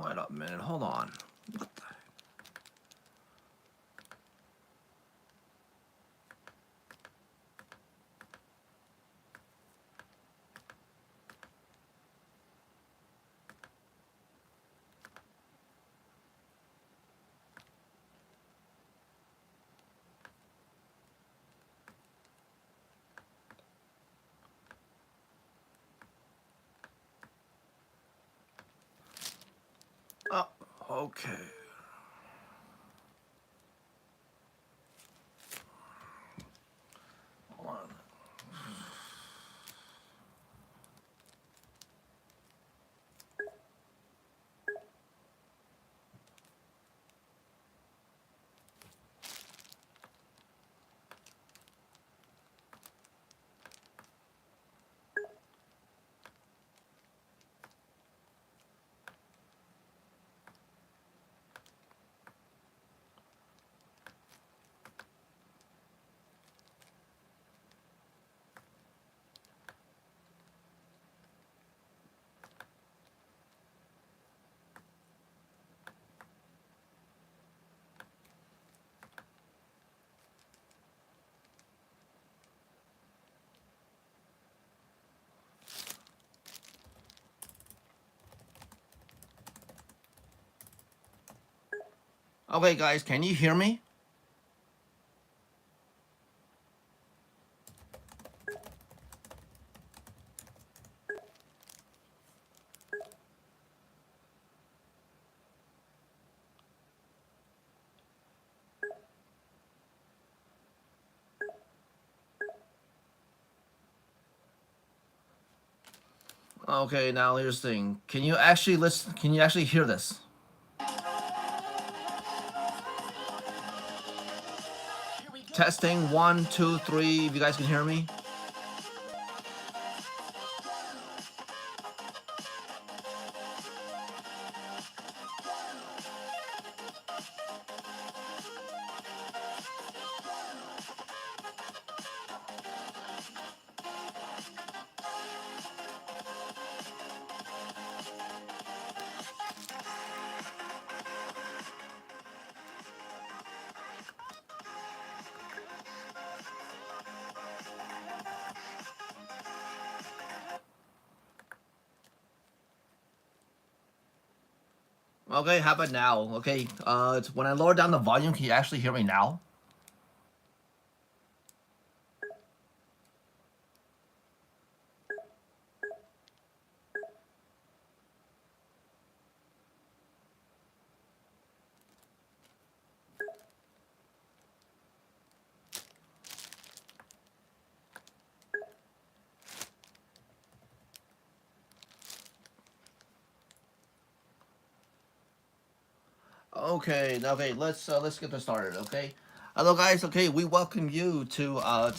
Wait up a minute. Hold on. What the? Oh, okay. Hold on. Okay, guys, can you hear me? Okay, now here's the thing. Can you actually listen? Can you actually hear this? Testing 1, 2, 3. If you guys can hear me. Okay, how about now? Okay, when I lower down the volume, can you actually hear me now? Okay, okay, let's get this started. Okay, hello guys. Okay, we welcome you to the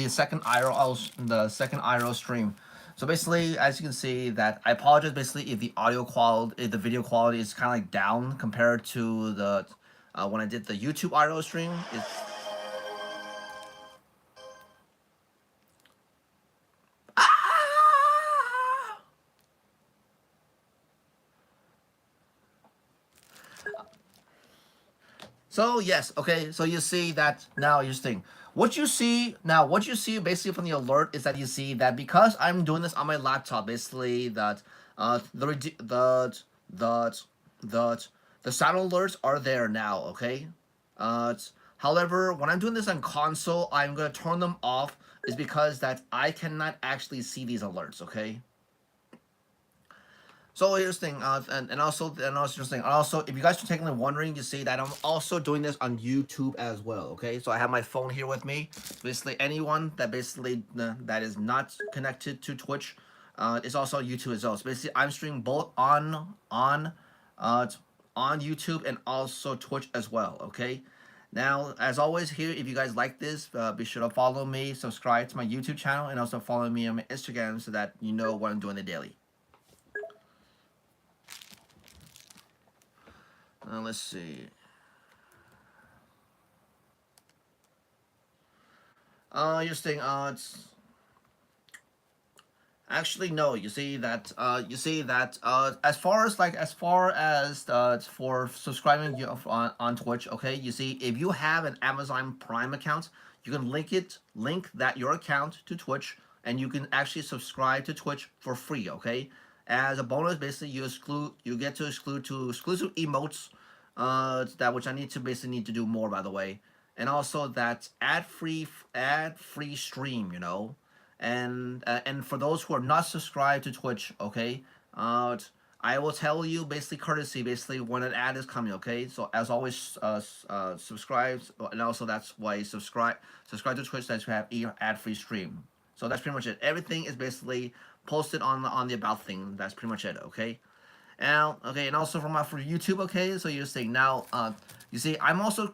second IRL stream. So basically, as you can see, that I apologize. Basically, if the audio quality, if the video quality is kind of like down compared to the when I did the YouTube IRL stream. It's So yes, okay. So you see that now. You're saying what you see now. What you see basically from the alert is that you see that because I'm doing this on my laptop, basically that the the the sound alerts are there now. Okay. Uh, however, when I'm doing this on console, I'm gonna turn them off. Is because that I cannot actually see these alerts. Okay. So here's the thing, and also just thing. Also, if you guys are technically wondering, you see that I'm also doing this on YouTube as well. Okay, so I have my phone here with me. Basically, anyone that that is not connected to Twitch, is also YouTube as well. So basically, I'm streaming both uh, on YouTube and also Twitch as well. Okay. Now, as always, here, if you guys like this, be sure to follow me, subscribe to my YouTube channel, and also follow me on my Instagram so that you know what I'm doing the daily. Let's see. Interesting. Actually, no. As far as for subscribing on Twitch, okay. You see, if you have an Amazon Prime account, you can link that your account to Twitch, and you can actually subscribe to Twitch for free. Okay. As a bonus, basically, you get to exclusive emotes, that which I need to do more, by the way, and also that ad free stream. And for those who are not subscribed to Twitch, okay, uh, I will tell you basically courtesy, basically when an ad is coming, okay. So as always, subscribe, and also that's why subscribe to Twitch, that you have ad free stream. So that's pretty much it. Everything is basically posted on the about thing. That's pretty much it, okay. And okay, and also for YouTube, okay. So you're saying now, you see, I'm also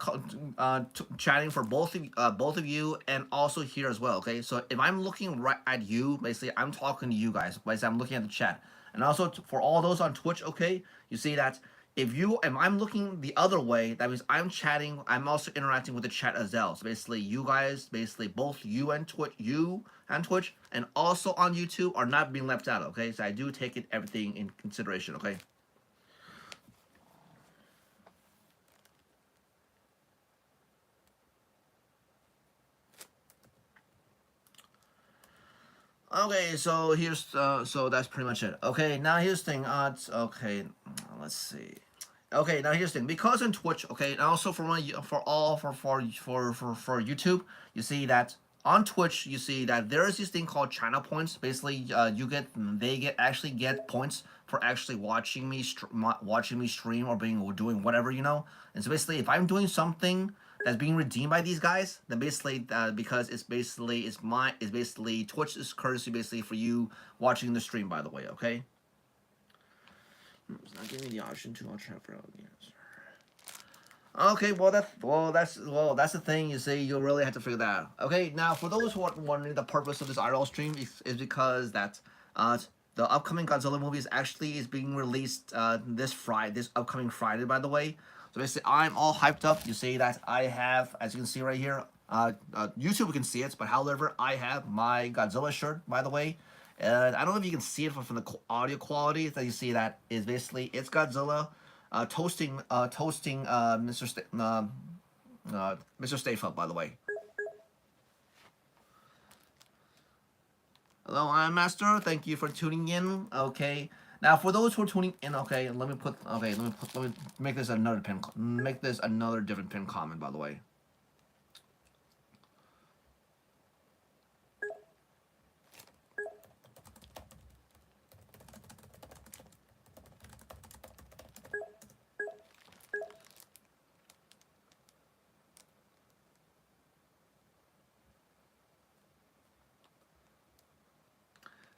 chatting for both of you, and also here as well, okay. So if I'm looking right at you, basically, I'm talking to you guys. Basically, I'm looking at the chat, and also for all those on Twitch, okay. You see that if I'm looking the other way, that means I'm chatting. I'm also interacting with the chat as well. So basically, you guys, basically both you and Twitch, and also on YouTube are not being left out. Okay, so I do take everything in consideration. Okay. Okay, so that's pretty much it. Okay, now here's the thing. Okay, let's see. Okay, now here's the thing. Because in Twitch, okay, and also for YouTube, you see that on Twitch, you see that there is this thing called channel points. Basically, actually get points for actually watching me stream or doing whatever. And so basically, if I'm doing something that's being redeemed by these guys, then basically, because it's basically Twitch is courtesy basically for you watching the stream. By the way, okay. It's not giving me the option to watch for yes. Okay, that's the thing. You see, you really have to figure that out. Okay, now for those who are wondering, the purpose of this IRL stream is because that the upcoming Godzilla movie is being released this upcoming Friday. By the way, so basically, I'm all hyped up. You see that I have, as you can see right here, YouTube can see it, but however, I have my Godzilla shirt. By the way, and I don't know if you can see it from the audio quality. That you see that is basically it's Godzilla toasting Mr. Stayfeld, by the way. Hello, I'm Master. Thank you for tuning in. Okay. Now, for those who are tuning in, okay, let me make this another different pin comment, by the way.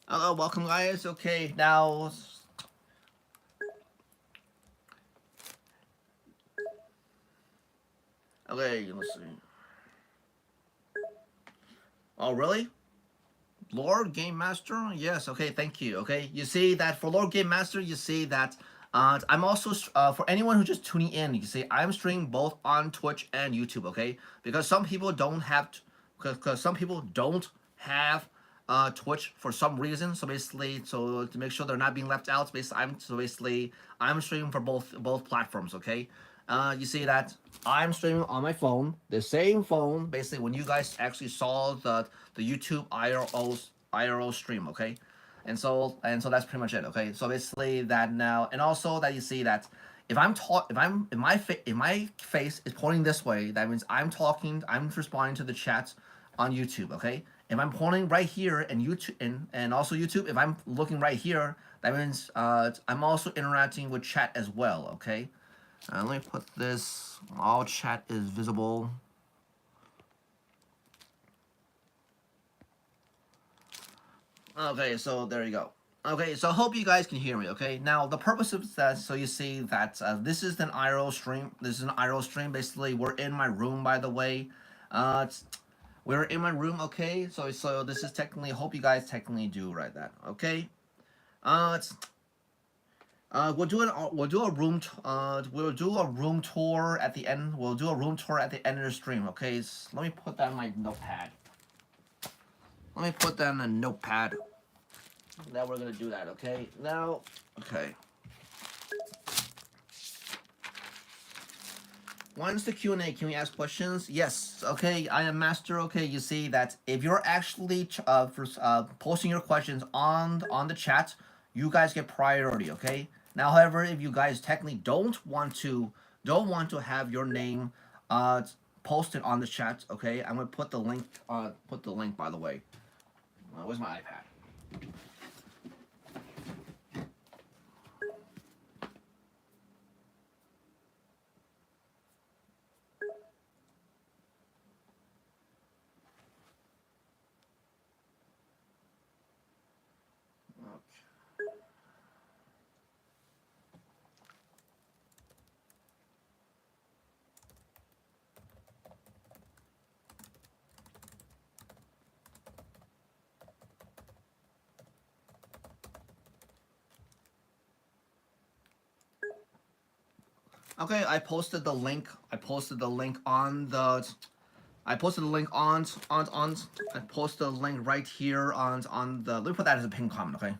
Hello, welcome, guys. Okay, now. Okay, let's see. Oh, really? Lord Game Master? Yes, okay, thank you. Okay, you see that for Lord Game Master, you see that I'm also, for anyone who's just tuning in, you see I'm streaming both on Twitch and YouTube, okay? Because some people don't have, because some people don't have Twitch for some reason. So basically, so to make sure they're not being left out, basically I'm streaming for both platforms, okay? You see that I'm streaming on my phone, the same phone, basically when you guys actually saw the YouTube IRL stream, okay? And so that's pretty much it, okay? So basically that now, and also that you see that if my face is pointing this way, that means I'm responding to the chat on YouTube, okay? If I'm pointing right here and YouTube and also YouTube, if I'm looking right here, that means I'm also interacting with chat as well, okay? Let me put this, all chat is visible. Okay, so there you go. Okay, so I hope you guys can hear me, okay? Now, the purpose of that, so you see that this is an IRL stream. This is an IRL stream. Basically, we're in my room, by the way. We're in my room, okay? So this is technically, hope you guys technically do right that, okay? We'll do a room tour at the end. We'll do a room tour at the end of the stream. Okay, so let me put that in my notepad. Let me put that in a notepad. Now we're gonna do that. Okay. Now. Okay. Once the Q&A, can we ask questions? Yes. Okay, I am master. Okay, you see that if you're actually posting your questions on the chat, you guys get priority. Okay. Now, however, if you guys technically don't want to have your name uh posted on the chat, okay, I'm gonna put the link. Put the link, by the way. Where's my iPad? Okay, I posted the link. I posted the link on the. I posted the link on. I posted the link right here on the. Let me put that as a pinned comment. Okay.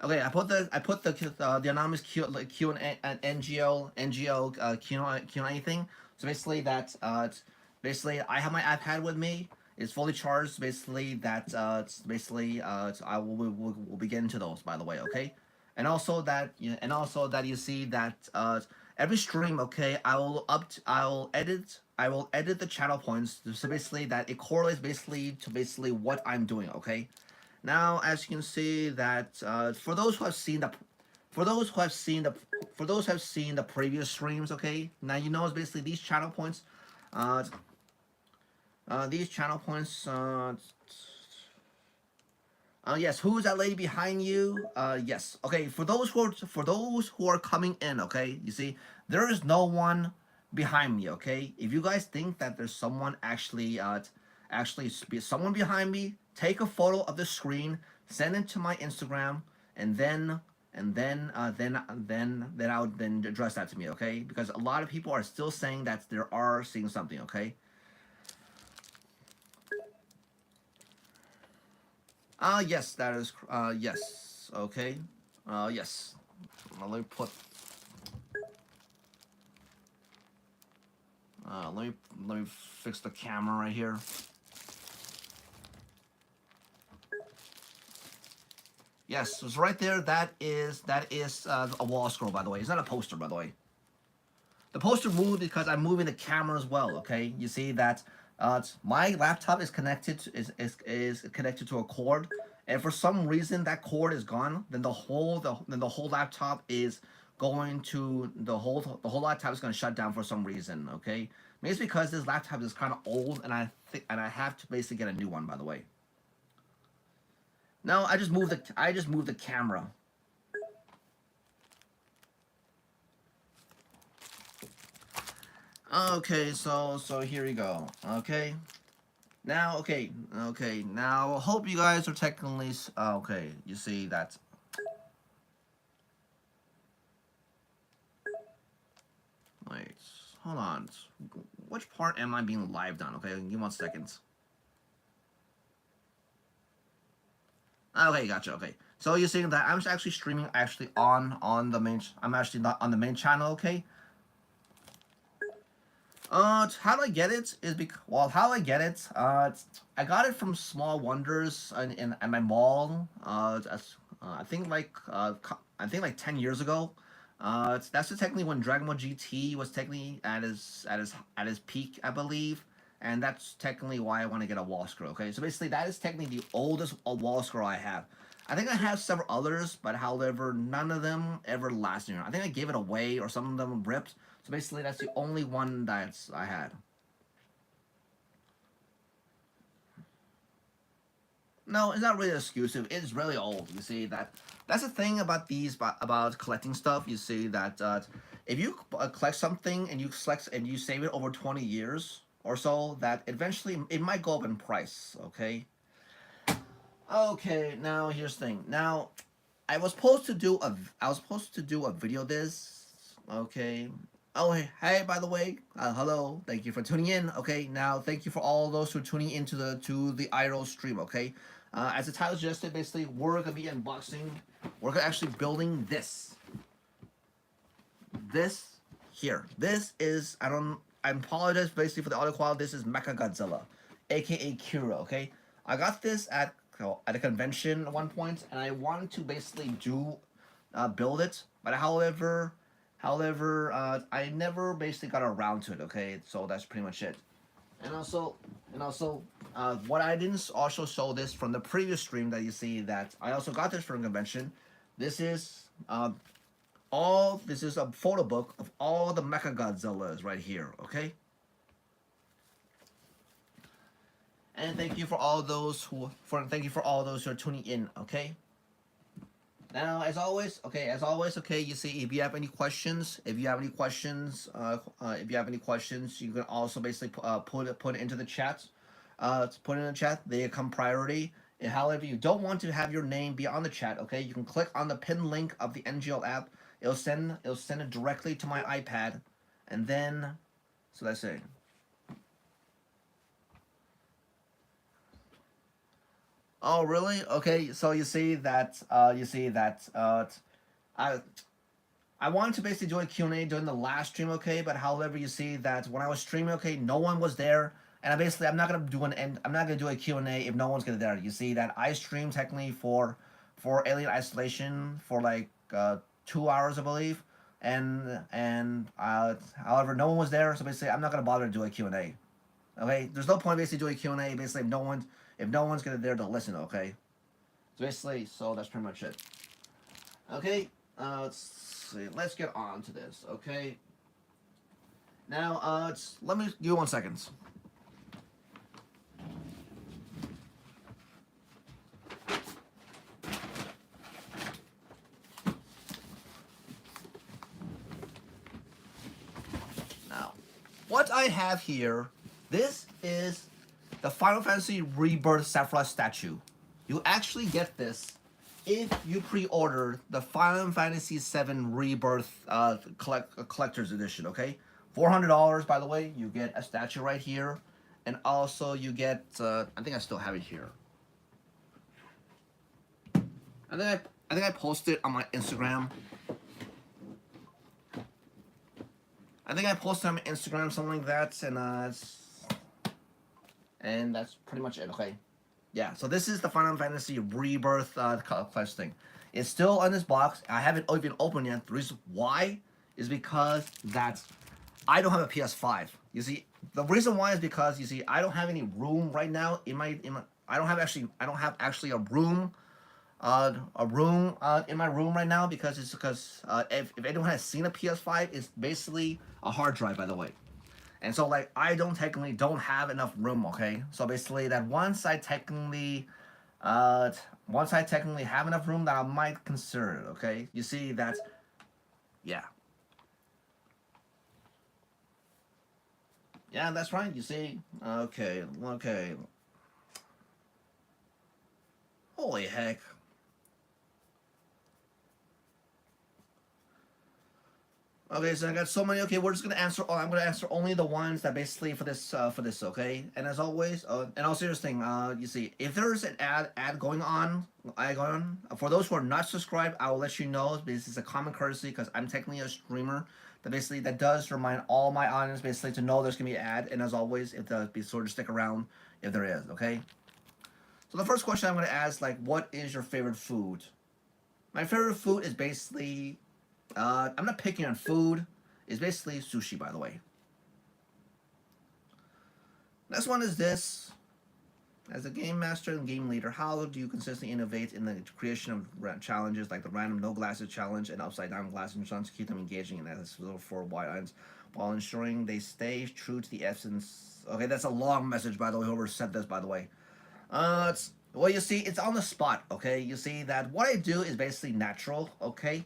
Okay, I put the anonymous Q and NGO Q&A thing. So basically that basically I have my iPad with me. It's fully charged. Basically that I will be getting to those, by the way. Okay, and also that you see that every stream. Okay, I will edit the channel points. So basically that it correlates basically to basically what I'm doing. Okay. Now, as you can see that for those who have seen the for those who have seen the for those who have seen the previous streams, okay, now you know it's basically these channel points. Uh, these channel points. Yes, who is that lady behind you? Yes. Okay, for those who are coming in, okay, you see there is no one behind me. Okay, if you guys think that there's someone someone behind me, take a photo of the screen, send it to my Instagram, and then I would then address that to me. Okay, because a lot of people are still saying that there are seeing something. Okay. Yes, that is, yes, okay, yes. Let me put, let me fix the camera right here. Yes, it's right there. That is a wall scroll, by the way. It's not a poster, by the way. The poster moved because I'm moving the camera as well. Okay, you see that my laptop is is connected to a cord, and for some reason that cord is gone. Then the whole laptop is going to the whole laptop is going to shut down for some reason. Okay, maybe it's because this laptop is kind of old, and I have to basically get a new one. By the way, no, I just moved the camera. Okay, so here we go. Okay. Now, okay. Now, hope you guys are technically okay. You see that. Wait, hold on. Which part am I being lived on? Okay, give me 1 second. Okay, gotcha. Okay, so you're saying that I'm actually streaming on the main. I'm actually not on the main channel. Okay. How do I get it? Is because well, how I get it? I got it from Small Wonders in at my mall. I think like 10 years ago. That's technically when Dragon Ball GT was technically at his peak, I believe, and that's technically why I want to get a wall scroll. Okay, so basically that is technically the oldest wall scroll I have. I think I have several others, but however, none of them ever lasted. I think I gave it away, or some of them ripped. So basically, that's the only one that I had. No, it's not really exclusive. It's really old. You see that. That's the thing about about collecting stuff. You see that if you collect something and you save it over 20 years or so, that eventually it might go up in price. Okay. Okay. Now here's the thing. Now I was supposed to do a video this. Okay. Oh, hey, by the way, hello. Thank you for tuning in. Okay, now thank you for all those who are tuning into the A Irl stream. Okay, as the title suggested, basically we're gonna be unboxing. We're gonna actually building this here. This is I don't. I apologize basically for the audio quality. This is Mecha Godzilla, aka Kira. Okay, I got this at a convention at one point, and I wanted to basically build it, but however, I never basically got around to it. Okay, so that's pretty much it. And also, what I didn't also show this from the previous stream that you see that I also got this from a convention. This is all. This is a photo book of all the Mecha Godzillas right here. Okay. And thank you for all those thank you for all those who are tuning in. Okay. Now, as always, okay. You see, if you have any questions, if you have any questions, you can also basically put it into the chat. Put it in the chat. They come priority. And however, you don't want to have your name be on the chat, okay? You can click on the pin link of the NGL app. It'll send it directly to my iPad, and then, so that's it. Oh, really? Okay, so I I wanted to basically do a Q&A during the last stream, okay? But however, you see that when I was streaming, okay, no one was there. And I'm not gonna do I'm not gonna do a Q&A if no one's gonna there. You see that I streamed technically for Alien Isolation for like 2 hours, I believe. And however, no one was there, so basically I'm not gonna bother to do a Q&A. Okay? There's no point basically doing a Q&A basically if no one's gonna there to listen, okay? So basically, so that's pretty much it. Okay, let's see. Let's get on to this. Okay. Now, let me give you 1 second. Now, what I have here, this is the Final Fantasy Rebirth Sephiroth statue. You actually get this if you pre-order the Final Fantasy VII Rebirth collector's edition. Okay, $400. By the way, you get a statue right here, and also you get. I think I still have it here. I think I posted on my Instagram. I think I posted on my Instagram something like that, and that's pretty much it. Okay. Yeah, so this is the Final Fantasy Rebirth quest thing. It's still in this box. I haven't even opened yet. The reason why is because I don't have a PS5. You see, the reason why is because you see I don't have any room right now in my I don't have actually a room in my room right now because if anyone has seen a PS5, it's basically a hard drive, by the way. And so like I technically don't have enough room, okay? So basically that once I technically have enough room, that I might consider it, okay? You see that's yeah. Yeah, that's right, you see. Okay. Holy heck. Okay, so I got so many. Okay, we're just gonna answer. I'm gonna answer only the ones that basically for this. Okay. And as always, and also serious thing. You see, if there's an ad going on, for those who are not subscribed, I will let you know. This is a common courtesy because I'm technically a streamer. That does remind all my audience basically to know there's gonna be an ad. And as always, if be sure to stick around if there is. Okay. So the first question I'm gonna ask, like, what is your favorite food? My favorite food is basically I'm not picking on food. It's basically sushi, by the way. Next one is this. As a game master and game leader, how do you consistently innovate in the creation of challenges like the random no glasses challenge and upside down glasses to keep them engaging in as for wide items while ensuring they stay true to the essence? Okay, that's a long message, by the way. Whoever said this, by the way. Well, you see, it's on the spot. Okay, you see that what I do is basically natural. Okay,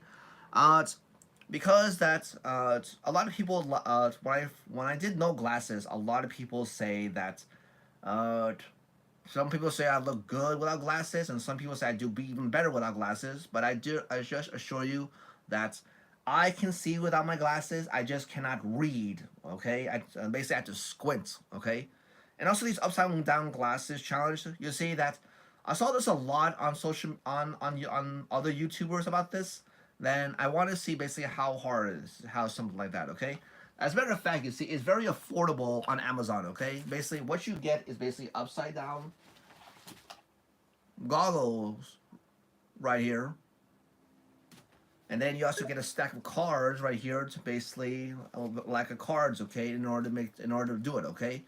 because that's a lot of people when I did no glasses, a lot of people say that some people say I look good without glasses, and some people say I do be even better without glasses. But I just assure you that I can see without my glasses. I just cannot read. Okay, I basically have to squint. Okay, and also these upside down glasses challenge. You see that I saw this a lot on social on other YouTubers about this. Then I want to see basically how hard it is, how something like that. Okay. As a matter of fact, you see, it's very affordable on Amazon. Okay, basically what you get is basically upside down goggles right here. And then you also get a stack of cards right here to basically like a cards, okay, in order to do it, okay.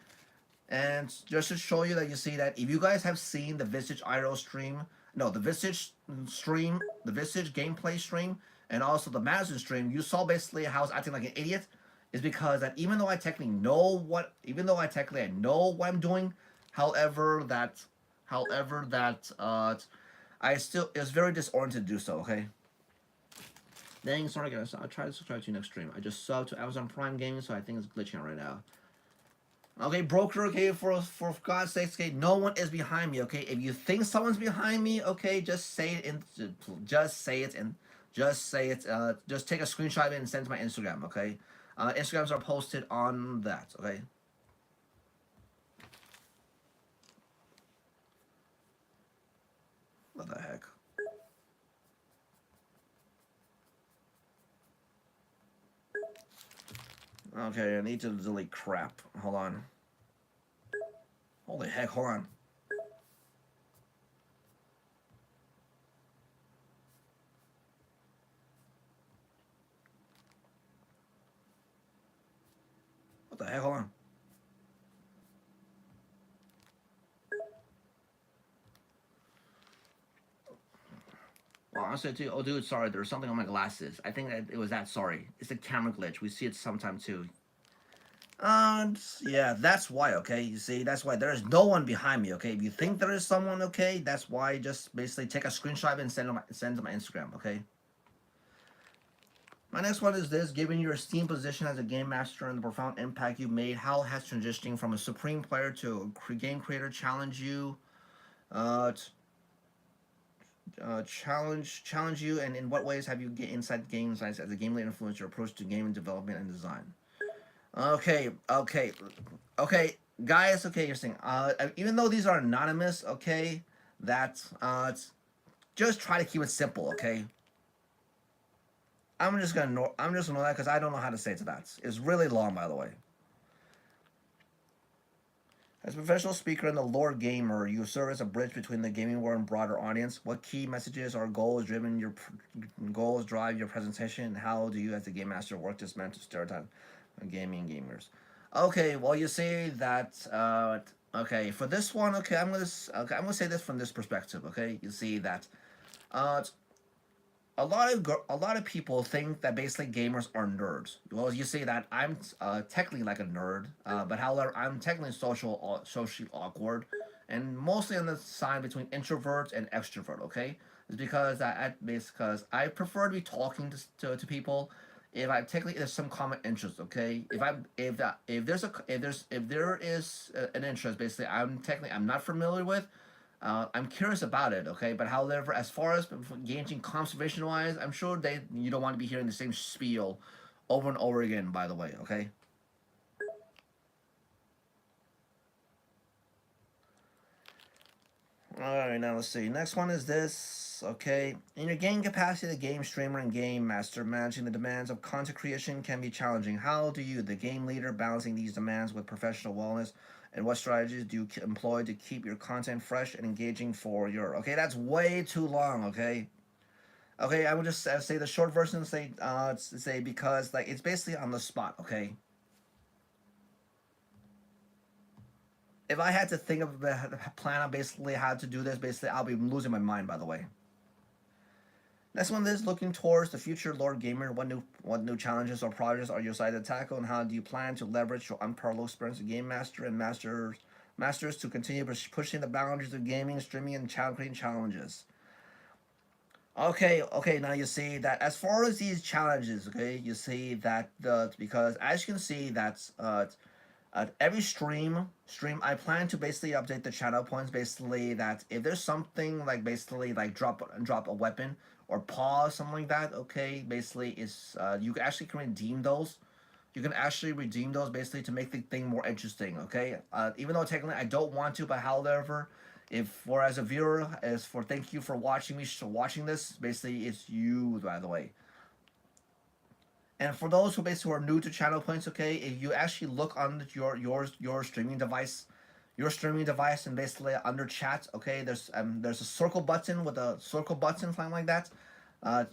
And just to show you that you see that if you guys have seen the Visage Irl stream, no, the Visage stream, the Visage gameplay stream, and also the Madison stream, you saw basically how I was acting like an idiot. Is because that even though I technically know what, even though I technically know what I'm doing, however that I still it's very disoriented to do so. Okay. Dang, sorry guys. I'll try to subscribe to you next stream. I just subbed to Amazon Prime Gaming, so I think it's glitching out right now. Okay, broker, okay, for God's sakes, okay, no one is behind me, okay? If you think someone's behind me, okay, just say it just say it and just say it, just take a screenshot of it and send it to my Instagram, okay? Instagrams are posted on that, okay? What the heck? Okay, I need to delete crap. Hold on. Holy heck, hold on. What the heck, hold on. Well, I'll say to you, oh dude, sorry, there's something on my glasses. I think that it was that, sorry. It's a camera glitch. We see it sometimes too. Yeah, that's why, okay? You see, that's why there is no one behind me, okay? If you think there is someone, okay, that's why just basically take a screenshot and send to my Instagram, okay? My next one is this. Given your esteemed position as a game master and the profound impact you made, how has transitioning from a supreme player to a game creator challenge you? Challenge you, and in what ways have you get inside games as a game lead influence your approach to game development and design? Okay, guys. Okay, you're saying, even though these are anonymous, okay, that just try to keep it simple, okay. I'm just gonna know that because I don't know how to say to that. It's really long, by the way. As a professional speaker and the lore gamer, you serve as a bridge between the gaming world and broader audience. What key messages or goals drive your presentation, and how do you, as a game master, work this mental stereotype of gaming gamers? Okay, well, you say that. Okay, for this one, okay, I'm gonna say this from this perspective. Okay, you see that. Uh, a lot of people think that basically gamers are nerds. Well, you say that I'm technically like a nerd, but however, I'm technically socially awkward, and mostly on the side between introvert and extrovert. Okay, it's because I prefer to be talking to people. If I technically there's some common interest, okay. If there is an interest, basically I'm not familiar with, I'm curious about it, okay. But however, as far as engaging conservation wise, I'm sure you don't want to be hearing the same spiel over and over again. By the way, okay. All right, now let's see. Next one is this. Okay, in your game capacity, the game streamer and game master, managing the demands of content creation can be challenging. How do you, the game leader, balancing these demands with professional wellness? And what strategies do you employ to keep your content fresh and engaging for your? Okay, that's way too long. Okay, okay, I would just say the short version. Say because like it's basically on the spot. Okay, if I had to think of the plan on basically how to do this, basically I'll be losing my mind. By the way. Next one is looking towards the future, Lord Gamer. What new challenges or projects are you excited to tackle, and how do you plan to leverage your unparalleled experience as game master and masters to continue pushing the boundaries of gaming, streaming, and creating challenges? Okay. Now you see that as far as these challenges, okay, you see that because as you can see that's at every stream I plan to basically update the channel points basically that if there's something like basically like drop a weapon or pause, something like that. Okay, basically, is you actually can redeem those. You can actually redeem those basically to make the thing more interesting. Okay, even though technically I don't want to, but however, if for as a viewer, as for thank you for watching me, watching this, basically it's you, by the way. And for those who basically are new to channel points, okay, if you actually look on your streaming device, and basically under chat, okay, there's a circle button with a circle button, something like that.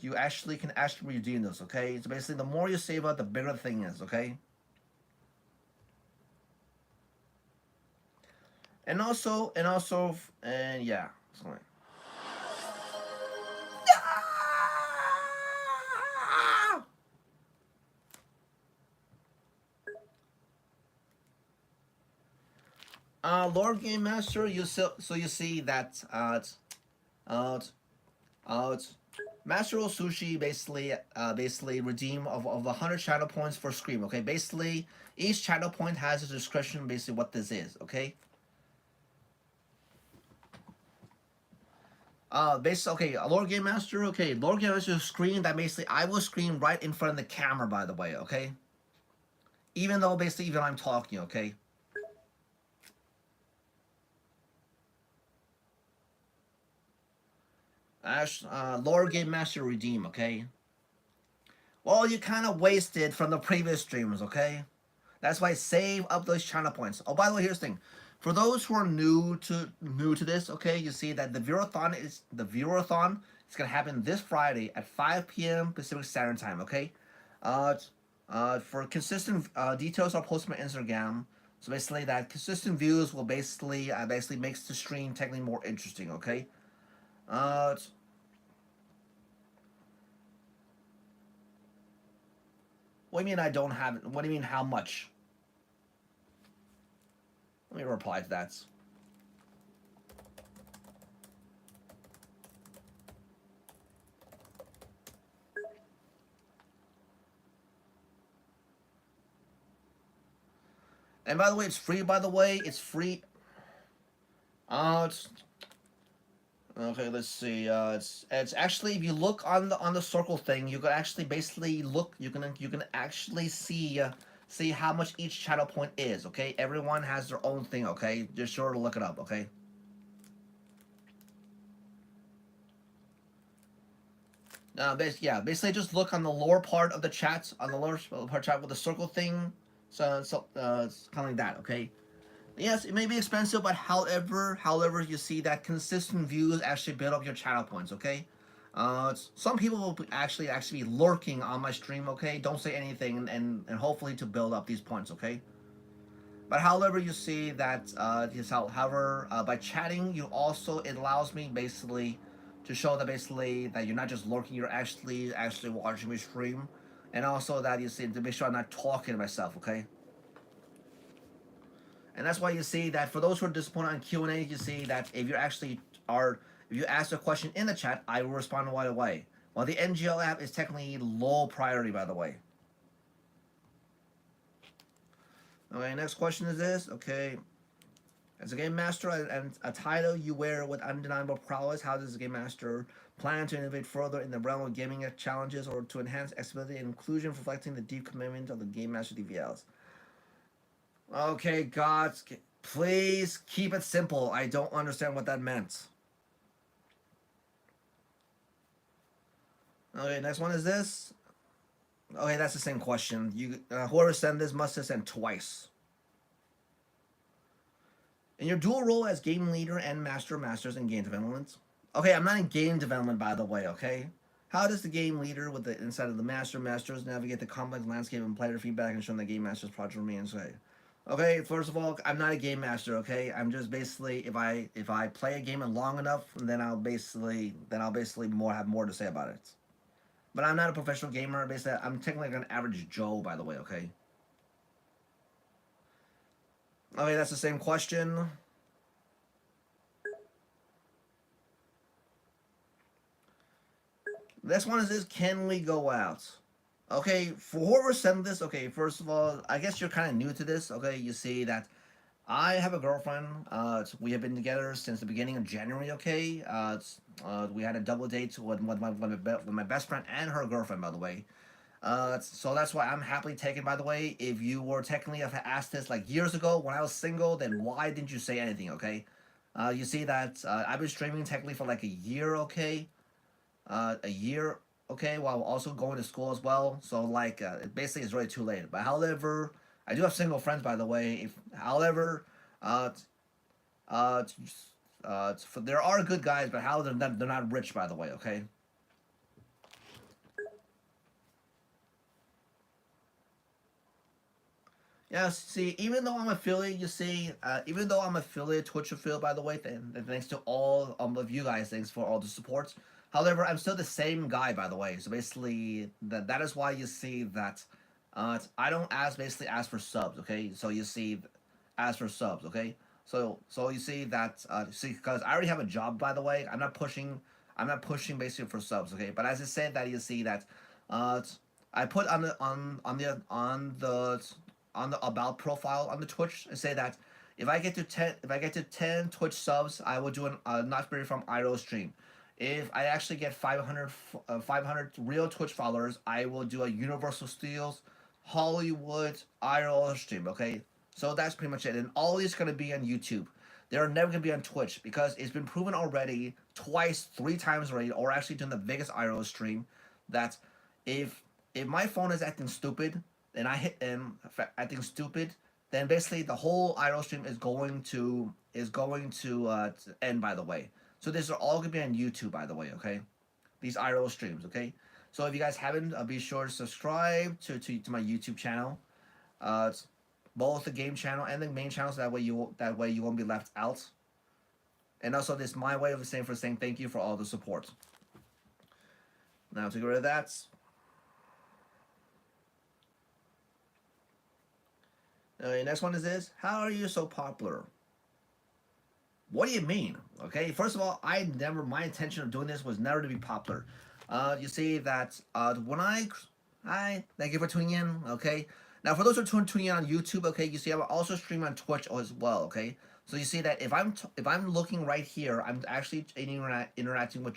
You actually can actually redeem those, okay. So basically, the more you save up, the bigger the thing is, okay. And yeah. Sorry. Lord Game Master, so you see that uh, uh, Master Roll Sushi basically redeem of 100 channel points for Scream. Okay, basically each channel point has a description basically what this is. Okay. Basically, okay, Lord Game Master. Okay, Lord Game Master screen that basically I will scream right in front of the camera. By the way, okay. Even though basically even I'm talking. Okay. Lord Game Master redeem. Okay. Well, you kind of wasted from the previous streams. Okay. That's why save up those channel points. Oh, by the way, here's the thing. For those who are new to this, okay, you see that the viewathon is gonna happen this Friday at 5 p.m. Pacific Standard Time. Okay, uh, for consistent details, I'll post on my Instagram. So basically, that consistent views will basically makes the stream technically more interesting. Okay, uh, what do you mean I don't have it? What do you mean how much? Let me reply to that. And by the way, it's free. By the way, it's free. It's okay. Let's see. It's actually if you look on the circle thing, you can actually basically look. You can actually see how much each channel point is. Okay, everyone has their own thing. Okay, just sure to look it up. Okay. Basically just look on the lower part of the chat, on the lower part chat with the circle thing. So it's kind of like that. Okay. Yes, it may be expensive, but however, you see that consistent views actually build up your channel points. Okay, some people will actually be lurking on my stream. Okay, don't say anything, and hopefully to build up these points. Okay, but however, you see that however by chatting, you also it allows me basically to show that basically that you're not just lurking, you're actually watching me stream, and also that you see to make sure I'm not talking to myself. Okay. And that's why you see that for those who are disappointed on Q&A, you see that if you ask a question in the chat, I will respond right away. While the NGL app is technically low priority, by the way. Okay, next question is this. Okay. As a game master and a title you wear with undeniable prowess, how does the game master plan to innovate further in the realm of gaming challenges or to enhance accessibility and inclusion, reflecting the deep commitment of the game master DVLs? Okay, gods, please keep it simple. I don't understand what that meant. Okay, next one is this. Okay, that's the same question. Whoever sent this must have sent twice. In your dual role as game leader and masters in game development. Okay, I'm not in game development, by the way. Okay, how does the game leader with the inside of the masters navigate the complex landscape and player feedback, ensuring the game master's project remains safe? Okay, first of all, I'm not a game master. Okay, I'm just basically if I play a game long enough, then I'll basically have more to say about it. But I'm not a professional gamer. Basically, I'm technically like an average Joe, by the way. Okay. Okay, that's the same question. This one is this: can we go out? Okay, for whoever sent this, okay, first of all, I guess you're kind of new to this. Okay, you see that I have a girlfriend. We have been together since the beginning of January. Okay. We had a double date with my best friend and her girlfriend, by the way. So that's why I'm happily taken. By the way, if you were technically have asked this like years ago when I was single, then why didn't you say anything? Okay. You see that I've been streaming technically for like a year. Okay. A year. Okay, while also going to school as well. So like, it basically is really too late. But however, I do have single friends, by the way. If however, uh, uh, there are good guys, but how they're not rich, by the way. Okay. Yeah. See, even though I'm affiliate, you see, even though I'm affiliate, Twitch affiliate, by the way, and thanks to all of you guys, thanks for all the support. However, I'm still the same guy, by the way. So basically, that is why you see that I don't basically ask for subs. Okay, so you see, ask for subs. Okay, so you see that see because I already have a job, by the way. I'm not pushing basically for subs. Okay, but as I said that you see that uh, I put on the about profile on the Twitch and say that if I get to 10 Twitch subs, I will do an not very from Irl stream. If I actually get 500 real Twitch followers, I will do a Universal Studios Hollywood Irl stream. Okay, so that's pretty much it. And all these gonna be on YouTube. They're never gonna be on Twitch because it's been proven already twice, 3 times already, or actually doing the biggest Irl stream that if if my phone is acting stupid and I hit and acting stupid, then basically the whole IRL stream is going to end. By the way, so these are all gonna be on YouTube. By the way, okay, these IRL streams, okay. So if you guys haven't, be sure to subscribe to my YouTube channel, uh, both the game channel and the main channel, so that way you won't be left out. And also, this is my way of saying thank you for all the support. Now to get rid of that, next one is this. How are you so popular? What do you mean? Okay, first of all, my intention of doing this was never to be popular. You see that when I thank you for tuning in. Okay, now for those who are tuning in on YouTube, okay, you see I will also stream on Twitch as well. Okay, so you see that if I'm looking right here, I'm actually interacting with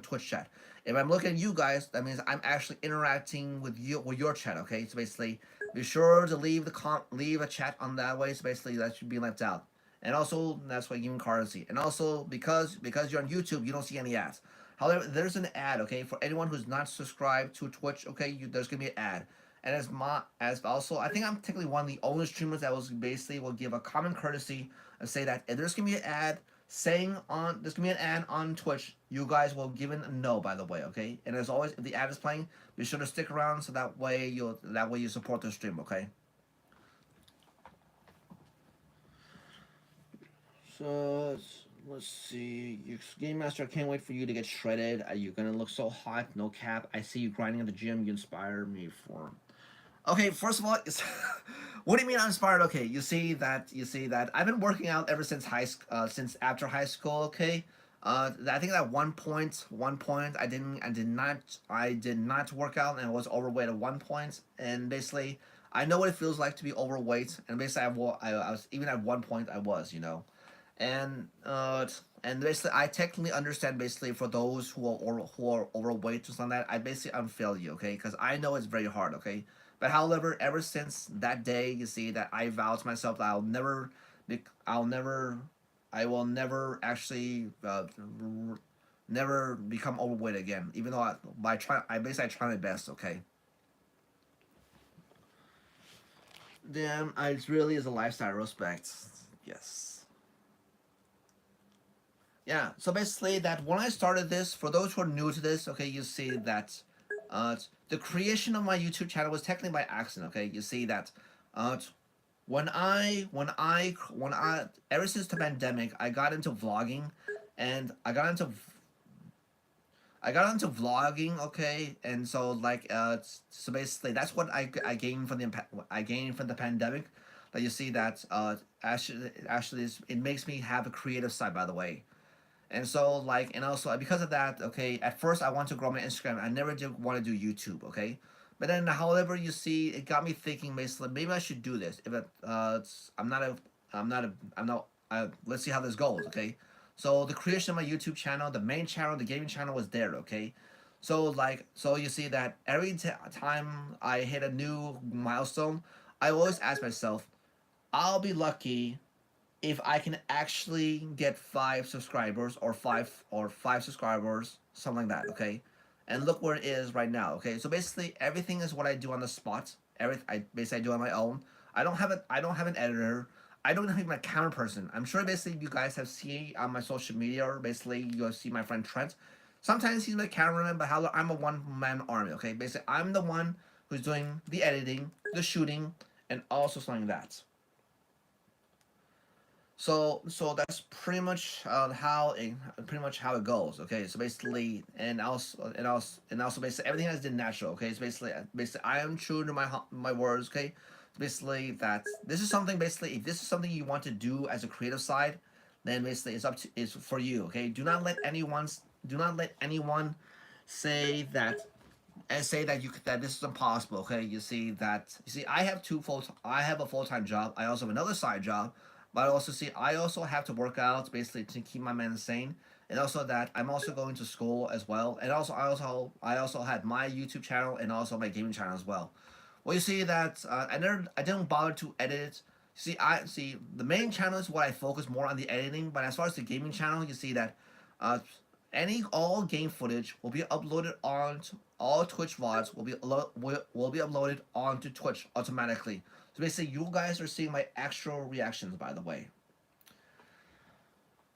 Twitch chat. If I'm looking at you guys, that means I'm actually interacting with your chat. Okay, so basically, be sure to leave a chat on that way. So basically, that should be left out. And also, that's why giving currency. And also, because you're on YouTube, you don't see any ads. However, there's an ad, okay, for anyone who's not subscribed to Twitch, okay, there's gonna be an ad. And as also, I think I'm technically one of the only streamers that was basically will give a common courtesy and say that if there's gonna be an ad there's gonna be an ad on Twitch, you guys will give it a no, by the way, okay. And as always, if the ad is playing, be sure to stick around so that way you support the stream, okay. So let's see. Game Master, I can't wait for you to get shredded. You're gonna look so hot, no cap. I see you grinding at the gym. You inspire me for. Okay, first of all, what do you mean I'm inspired? Okay, you see that I've been working out ever since since after high school. Okay, I think at one point, I did not work out and I was overweight at one point, and basically, I know what it feels like to be overweight, and basically, I was even at one point I was, and and basically I technically understand basically for those who are overweight or something like that I basically unfail you, okay, because I know it's very hard, okay, but however ever since that day you see that I vowed to myself that I'll never I will never actually never become overweight again, even though I try my best, okay. Damn, it really is a lifestyle respect. Yes. Yeah, so basically that when I started this, for those who are new to this, okay, you see that the creation of my YouTube channel was technically by accident, okay? You see that uh, when I ever since the pandemic, I got into vlogging, and I got into vlogging, okay, and so like so basically that's what I gained from the pandemic. Like you see that actually it makes me have a creative side, by the way. And so like and also because of that, okay, at first I want to grow my Instagram. I never did want to do YouTube, okay. But then, however, you see, it got me thinking. Basically, maybe I should do this. If it, I'm not a, I'm not. Let's see how this goes. Okay. So the creation of my YouTube channel, the main channel, the gaming channel was there. Okay. So like, so you see that every time I hit a new milestone, I always ask myself, I'll be lucky if I can actually get 5 subscribers or five subscribers, something like that, okay? And look where it is right now, okay? So basically everything is what I do on the spot. I basically do on my own. I don't have an editor. I don't have a camera person. I'm sure basically you guys have seen on my social media, or basically you'll see my friend Trent. Sometimes he's my cameraman, but how I'm a one man army, okay? Basically I'm the one who's doing the editing, the shooting, and also something like that. So that's pretty much how it goes. Okay, so basically, and also basically everything has been natural. Okay, so basically I am true to my words. Okay, so basically that this is something basically if this is something you want to do as a creative side, then basically it's for you. Okay, do not let anyone say that say that that this is impossible. Okay, you see I have a full time job. I also have another side job, but I also have to work out basically to keep my mind sane, and also that I'm also going to school as well, and also I also had my YouTube channel and also my gaming channel as well. Well, you see that I didn't bother to edit it. See the main channel is what I focus more on the editing, but as far as the gaming channel, you see that uh, any all game footage will be uploaded on all Twitch VODs will be uploaded onto Twitch automatically. So basically, you guys are seeing my actual reactions. By the way,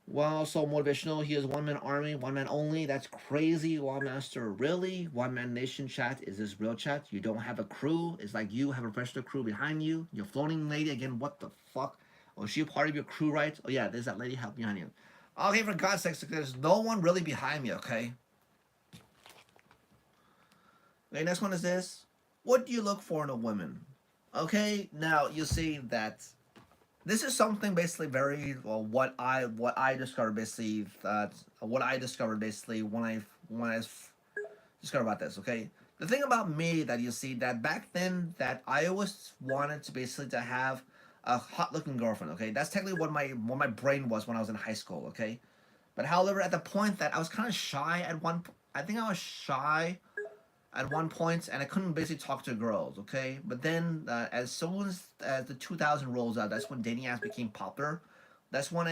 well, so motivational. He is one man army, one man only. That's crazy, Wildmaster. Really? One man nation chat? Is this real chat? You don't have a crew? It's like you have a professional crew behind you. Your floating lady again. What the fuck? Oh, is she a part of your crew, right? Oh yeah, there's that lady help behind you. Okay, for God's sakes, there's no one really behind me. Okay. Okay, next one is this. What do you look for in a woman? Okay, now you see that this is something basically very well what I discovered basically what I discovered basically when I discovered about this. Okay, the thing about me that you see that back then that I always wanted to basically to have a hot looking girlfriend. Okay, that's technically what my brain was when I was in high school. Okay, but however at the point that I was kind of shy at one, I think I was shy at one point, and I couldn't basically talk to girls. Okay, but then as soon as the 2000 rolls out, that's when dating apps became popular. That's when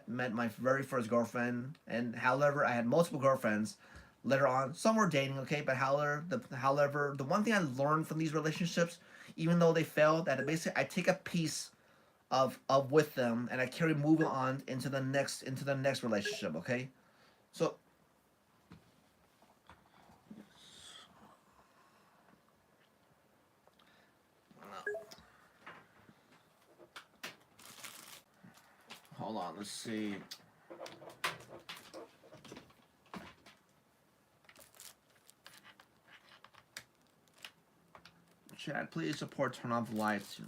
met my very first girlfriend, and however, I had multiple girlfriends later on. Some were dating, okay, but however, the one thing I learned from these relationships, even though they failed, that basically I take a piece of with them and I carry moving on into the next relationship. Okay, so hold on, let's see. Chad, please support turn off lights.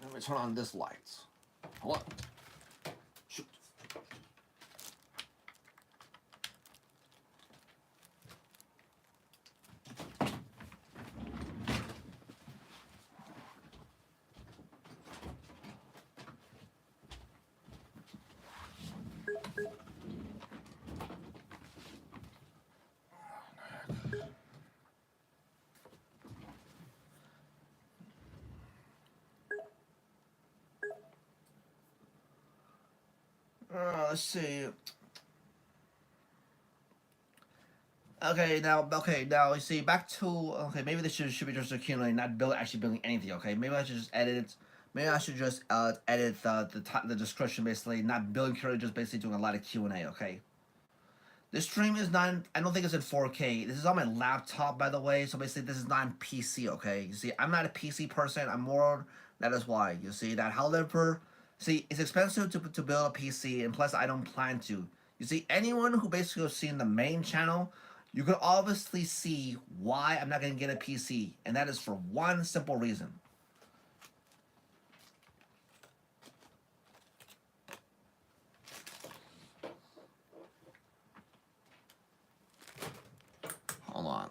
Let me turn on this lights. Hold on. Shoot. Let's see. Okay, now you see back to okay. Maybe this should be just accumulating, not actually building anything. Okay, maybe I should just edit it. Maybe I should just edit the description basically, not building currently, just basically doing a lot of Q&A. Okay. This stream is not. I don't think it's in 4K. This is on my laptop, by the way. So basically, this is not on PC. Okay. You see, I'm not a PC person. I'm more. That is why. You see that. However, see, it's expensive to build a PC, and plus, I don't plan to. You see, anyone who basically has seen the main channel, you can obviously see why I'm not gonna get a PC, and that is for one simple reason. Hold on.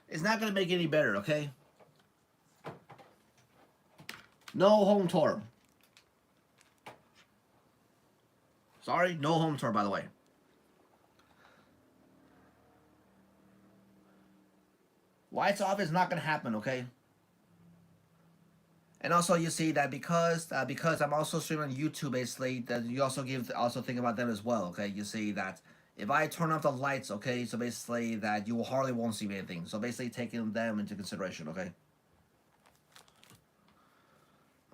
It's not gonna make it any better, okay? No home tour. Sorry, no home tour, by the way. Lights off is not gonna happen, okay? And also, you see that because I'm also streaming on YouTube, basically, that you also think about them as well. Okay, you see that if I turn off the lights, okay, so basically that you hardly won't see anything. So basically, taking them into consideration. Okay.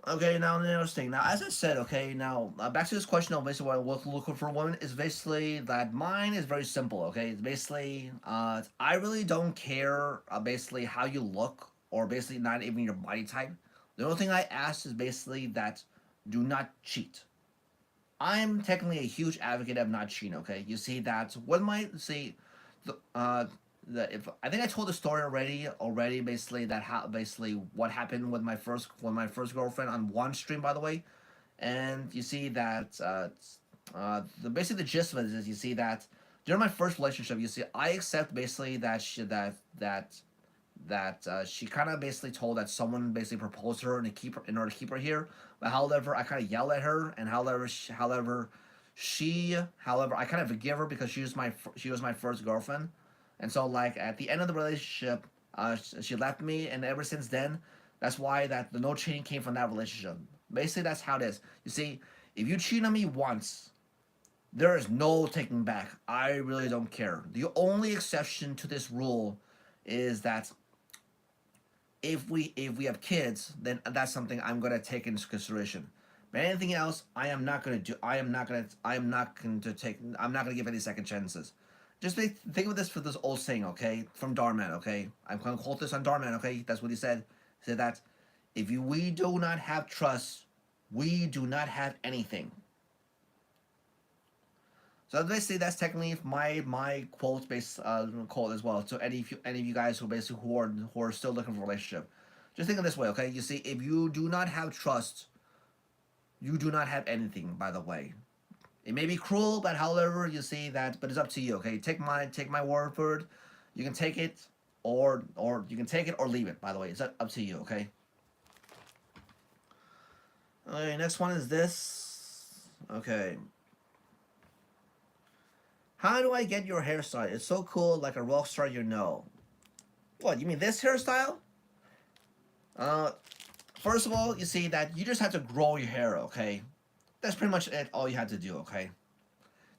Okay, now the next thing. Now, as I said, okay, now back to this question of basically what we're looking for a woman is basically that mine is very simple. Okay, it's basically I really don't care basically how you look or basically not even your body type. The only thing I ask is basically that do not cheat. I'm technically a huge advocate of not cheating. Okay, you see that what might say the if I think I told the story already basically that how basically what happened with my first girlfriend on one stream, by the way. And you see that basically the gist of it is you see that during my first relationship, you see I accept basically that she kind of basically told that someone basically proposed to her and to keep her in order to keep her here. But however, I kind of yell at her, and however I kind of forgive her because she was my first girlfriend, and so like at the end of the relationship, she left me, and ever since then, that's why that the no cheating came from that relationship. Basically, that's how it is. You see, if you cheat on me once, there is no taking back. I really don't care. The only exception to this rule is that if we have kids, then that's something I'm gonna take into consideration. But anything else, I am not gonna do. I'm not gonna give any second chances. Just think of this for this old saying, okay, from Darman, okay. I'm gonna quote this on Darman, okay. That's what he said. He said that we do not have trust, we do not have anything. So basically, that's technically my quote based quote as well. So any of you guys who are still looking for a relationship, just think of this way, okay? You see, if you do not have trust, you do not have anything. By the way, it may be cruel, but however, you see that, but it's up to you, okay? Take my word for it. You can take it, or you can take it or leave it. By the way, it's up to you, okay? Okay, next one is this. Okay. How do I get your hairstyle? It's so cool, like a rock star, you know. What, you mean this hairstyle? Uh, First of all, you see that you just have to grow your hair, okay? That's pretty much it, all you have to do, okay?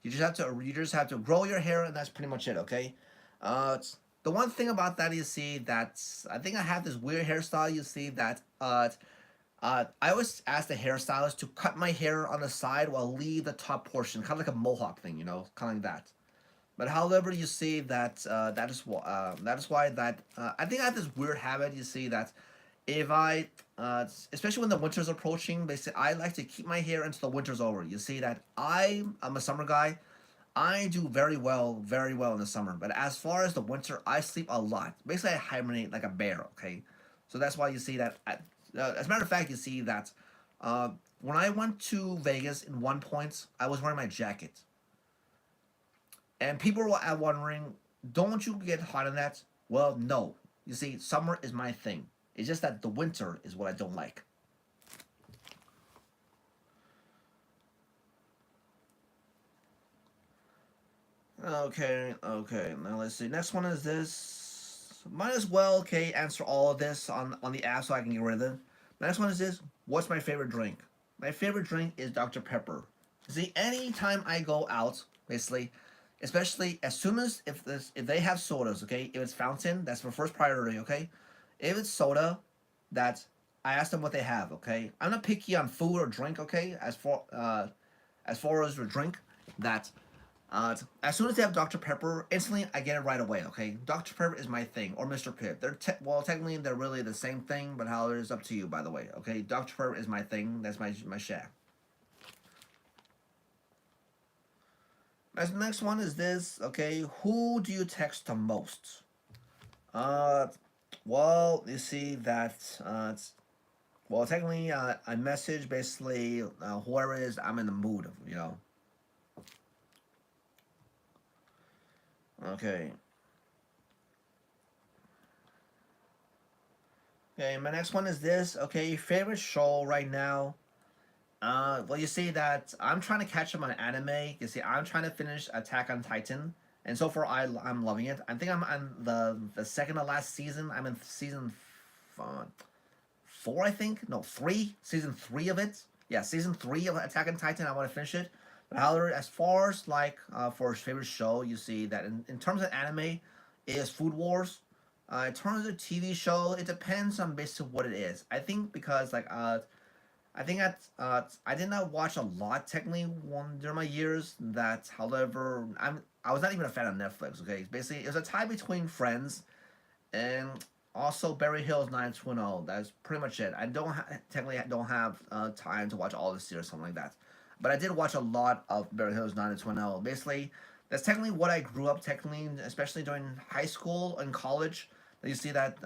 You just have to grow your hair, and that's pretty much it, okay? The one thing about that you see that I think I have this weird hairstyle. You see that I always ask the hairstylist to cut my hair on the side while leave the top portion, kind of like a mohawk thing, kind of like that. But however, you see that that is why that I think I have this weird habit. You see that if I especially when the winter's approaching, basically I like to keep my hair until the winter's over. You see that I'm a summer guy. I do very well in the summer. But as far as the winter, I sleep a lot. Basically, I hibernate like a bear. Okay, so that's why you see that. As a matter of fact, you see that when I went to Vegas in one point, I was wearing my jacket. And people were wondering, don't you get hot in that? Well, no. You see, summer is my thing. It's just that the winter is what I don't like. Okay. Now let's see. Next one is this. Might as well, okay, answer all of this on the app so I can get rid of it. The next one is this. What's my favorite drink? My favorite drink is Dr. Pepper. See, anytime I go out, basically, especially as soon as if they have sodas, okay, if it's fountain, that's my first priority, okay. If it's soda, that I ask them what they have, okay. I'm not picky on food or drink, okay. As far as the drink, that as soon as they have Dr. Pepper, instantly I get it right away. Okay, Dr. Pepper is my thing, or Mr. Pibb. Well, technically they're really the same thing, but how it is up to you. By the way, okay, Dr. Pepper is my thing. That's my shack. Next one is this. Okay, who do you text the most? Uh, well, you see that. Well, technically, I message basically whoever it is I'm in the mood of. Okay. Okay, my next one is this. Okay, favorite show right now. Well, you see that I'm trying to catch up on anime. You see, I'm trying to finish Attack on Titan, and so far I'm loving it. I think I'm on the second to last season. I'm in season uh, four, I think. No, three. Season three of it. Yeah, season three of Attack on Titan. I want to finish it. But however, as far as like for favorite show, you see that in terms of anime, is Food Wars. In terms of TV show, it depends on basically what it is. I think because like I think I did not watch a lot technically one during my years. That however I was not even a fan of Netflix. Okay, basically it was a tie between Friends and also Barry Hills 90210. That's pretty much it. I technically don't have time to watch all the series something like that, but I did watch a lot of Barry Hills 90210. Basically, that's technically what I grew up technically, especially during high school and college. You see that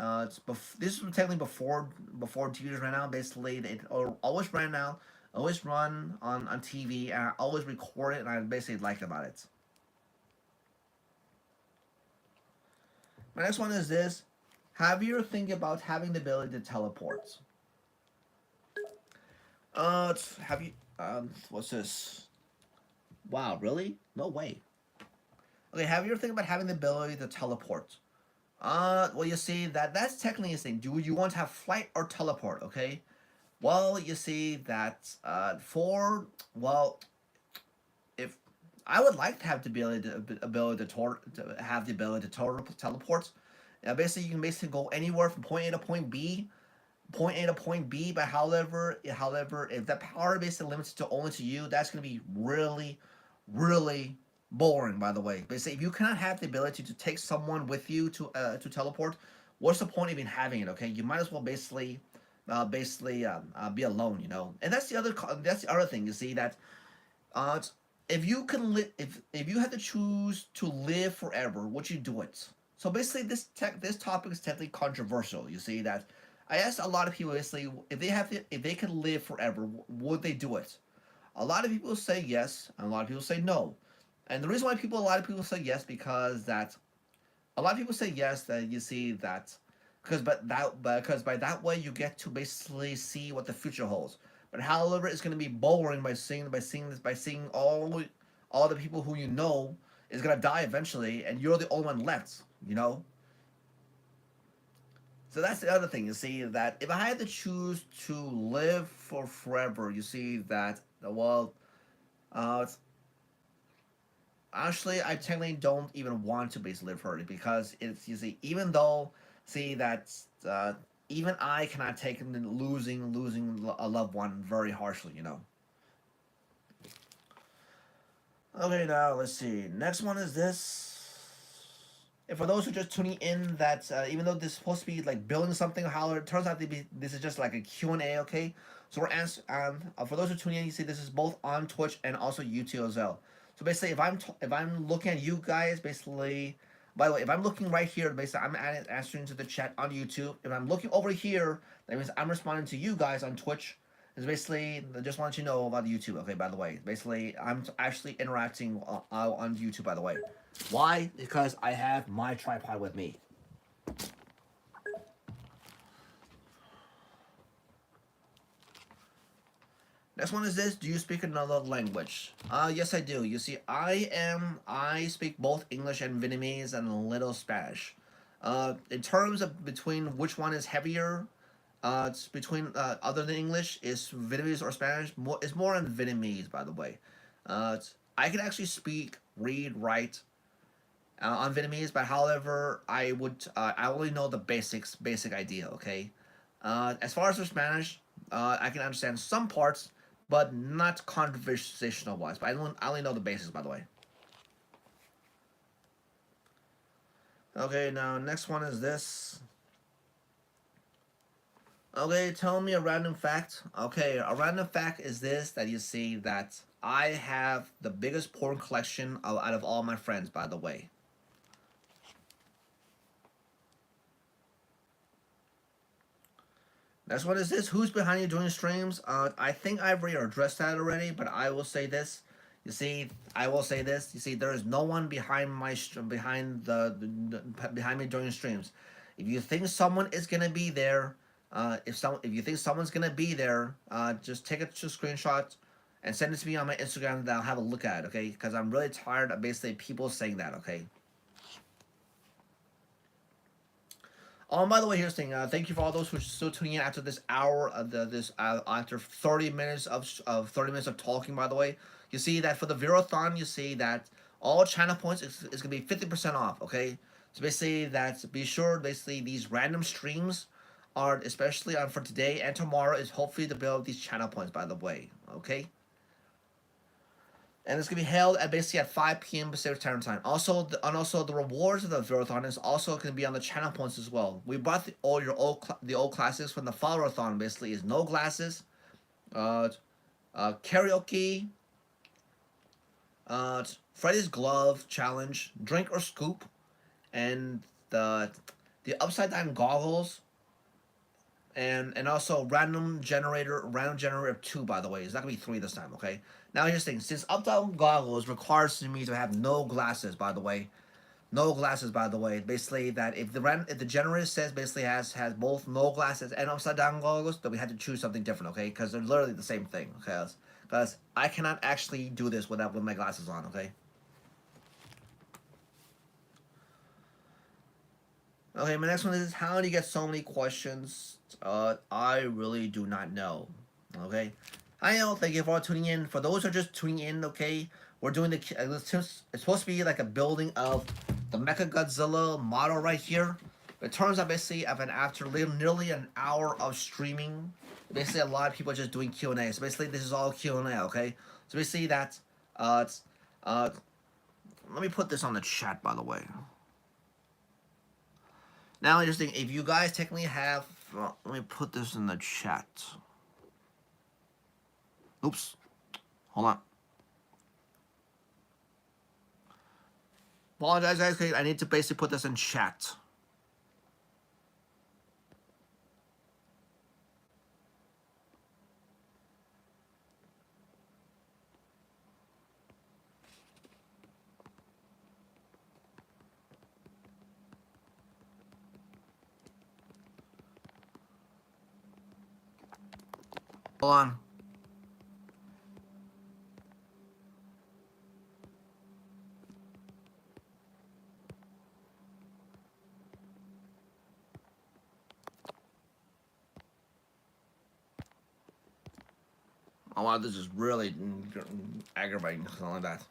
this was technically before TVs ran out. Basically, it always ran out, always run on TV, and I always record it, and I basically liked about it. My next one is this: have you ever think about having the ability to teleport? Have you? What's this? Wow, really? No way. Okay, have you ever think about having the ability to teleport? Well, you see that's technically a thing. Do you want to have flight or teleport? Okay. Well, you see that well, if I would like to have the ability to have the ability to teleport. Basically, you can basically go anywhere from point A to point B, point A to point B. But however, if that power basically limits to only to you, that's gonna be really, really boring. By the way, basically, if you cannot have the ability to take someone with you to teleport, what's the point of even having it? Okay, you might as well be alone. And that's the other thing. You see that uh, if you can live, if you had to choose to live forever, would you do it? So basically, this topic is technically controversial. You see that I asked a lot of people basically if they could live forever, would they do it? A lot of people say yes, and a lot of people say no. And the reason why a lot of people say yes because that a lot of people say yes that you see that because by that way you get to basically see what the future holds. But however, it's going to be boring by seeing all the people who you know is going to die eventually, and you're the only one left. You know. So that's the other thing. You see that if I had to choose to live for forever, you see that well, uh, actually, I technically don't even want to basically live forever because it's you see even though see that even I cannot take losing a loved one very harshly. Okay, now let's see. Next one is this. And for those who are just tuning in, that even though this is supposed to be like building something, however, it turns out to be this is just like a Q&A. Okay, so we're answering. For those who are tuning in, you see this is both on Twitch and also YouTube as well. So basically, if I'm looking at you guys, basically, by the way, if I'm looking right here, basically I'm answering to the chat on YouTube. If I'm looking over here, that means I'm responding to you guys on Twitch. It's basically I just want you to know about YouTube. Okay, by the way, basically I'm actually interacting on YouTube. By the way, why? Because I have my tripod with me. Next one is this. Do you speak another language? Yes, I do. You see, I speak both English and Vietnamese and a little Spanish. In terms of between which one is heavier, it's between other than English is Vietnamese or Spanish. It's more in Vietnamese, by the way. I can actually speak, read, write on Vietnamese, but however, I only know the basic idea. Okay. As far as the Spanish, I can understand some parts, but not conversational wise. But I only know the basics, by the way. Okay, now next one is this. Okay, tell me a random fact. Okay, a random fact is this that you see that I have the biggest porn collection out of all my friends, by the way. Next one is this. Who's behind you doing streams? I think I've already addressed that already, but I will say this. You see, I will say this. You see, there is no one behind behind me during streams. If you think someone is gonna be there, if you think someone's gonna be there, just take a screenshot and send it to me on my Instagram that I'll have a look at. Okay, because I'm really tired of basically people saying that. Okay. Oh, and by the way, here's the thing. Thank you for all those who are still tuning in after this hour of after 30 minutes of 30 minutes of talking. By the way, you see that for the Verothon, you see that all channel points is gonna be 50% off. Okay, so basically that's be sure basically these random streams are especially on for today and tomorrow is hopefully to build these channel points. By the way, okay. And it's gonna be held at basically at 5 p.m. Pacific Standard Time. Also the rewards of the Verothon is also gonna be on the channel points as well. We brought the old classics from the Followathon. Basically, is no glasses, uh, karaoke, Freddy's glove challenge, drink or scoop, and the upside down goggles, and also random generator of 2. By the way, it's not gonna be 3 this time. Okay. Now here's the thing: since up down goggles requires me to have no glasses. By the way, no glasses. By the way, basically that if the generator says basically has both no glasses and upside down goggles, then we had to choose something different. Okay, because they're literally the same thing. Okay, because I cannot actually do this with my glasses on. Okay. Okay, my next one is how do you get so many questions? I really do not know. Okay, I know. Thank you for tuning in. For those who are just tuning in, okay, we're doing it's supposed to be like a building of the Mecha Godzilla model right here. It turns out basically after nearly an hour of streaming, basically a lot of people are just doing Q&A. So basically this is all Q&A. Okay, so basically that it's let me put this on the chat by the way. Now, interesting. If you guys technically have, let me put this in the chat. Oops, hold on. Apologize, guys. Okay, I need to basically put this in chat. Hold on. Oh wow, this is really aggravating, something like that.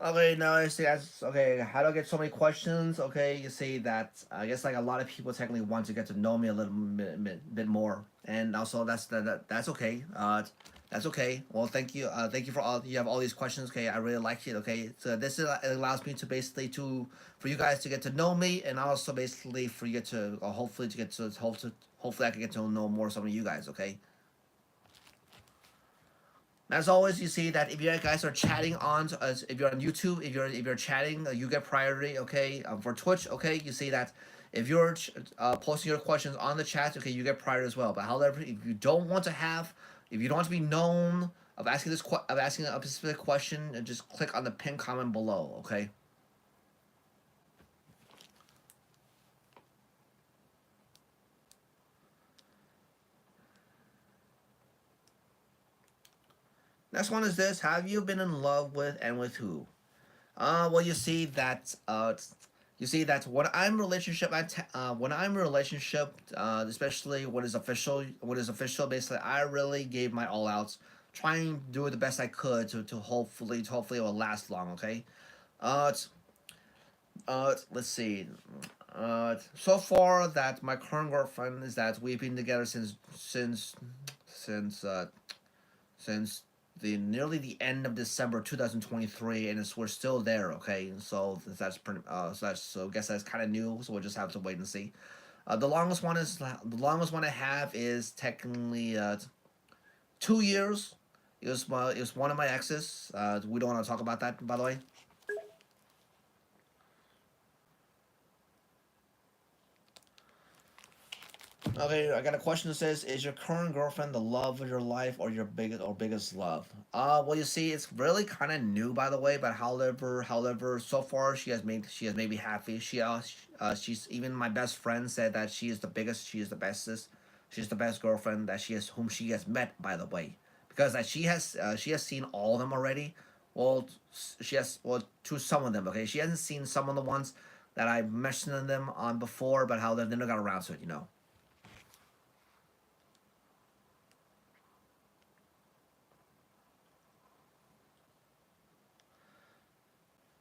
Okay, now I see that's okay. How do I get so many questions? Okay, you see that I guess like a lot of people technically want to get to know me a little bit more, and also that's okay. That's okay. Well, thank you for all you have all these questions. Okay, I really like it. Okay, so this is it allows me to basically for you guys to get to know me, and also basically for you to hopefully to get to hopefully I can get to know more some of you guys. Okay. As always, you see that if you guys are chatting on, if you're on YouTube, if you're chatting, you get priority. Okay, for Twitch, okay, you see that if you're posting your questions on the chat, okay, you get priority as well. But however, if you don't want to if you don't want to be known of asking of asking a specific question, just click on the pin comment below. Okay. Next one is this: have you been in love with and with who? Well, you see that when I'm in a relationship, especially when it's official, basically, I really gave my all outs, trying to do the best I could to hopefully it will last long. Okay, let's see. So far that my current girlfriend is that we've been together since since the nearly the end of December 2023, and we're still there. Okay, so that's pretty. So I guess that's kind of new. So we'll just have to wait and see. The longest one I have is technically 2 years. It was one of my exes. We don't want to talk about that, by the way. Okay, I got a question that says, "Is your current girlfriend the love of your life, or your biggest love?" Well, you see, it's really kind of new, by the way. But however, so far she has made me happy. She's even my best friend said that she is the bestest, she's the best girlfriend that she has met, by the way, because she has seen all of them already. Well, she has to some of them. Okay, she hasn't seen some of the ones that I mentioned them on before, but how they never got around to it, you know.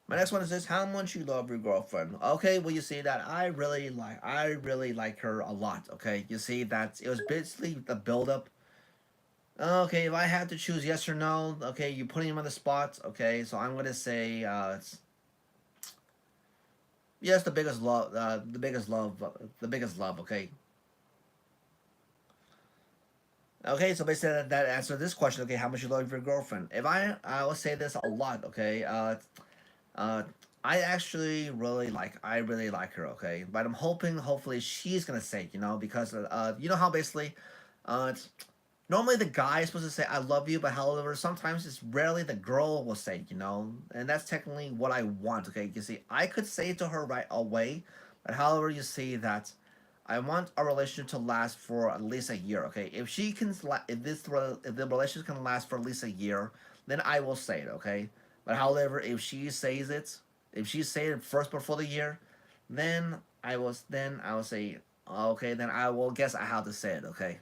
My next one is this: How much you love your girlfriend? Okay, well you see that I really like her a lot. Okay, you see that it was basically the build up. Okay, if I had to choose yes or no, okay, you putting him on the spot. Okay, so I'm gonna say yes, the biggest love. Okay, okay, so basically that answered this question. Okay, how much you love your girlfriend? If I will say this a lot. Okay, Uh, I really like her, okay? But I'm hoping, hopefully, she's gonna say, because you know how basically, it's, normally the guy is supposed to say "I love you," but however, sometimes it's rarely the girl will say, and that's technically what I want, okay? You see, I could say it to her right away, but however, you see that. I want a relationship to last for at least a year. Okay, if she can, if the relationship can last for at least a year, then I will say it. Okay, but however, if she says it first before the year, then I will say okay. Then I will guess I have to say it. Okay.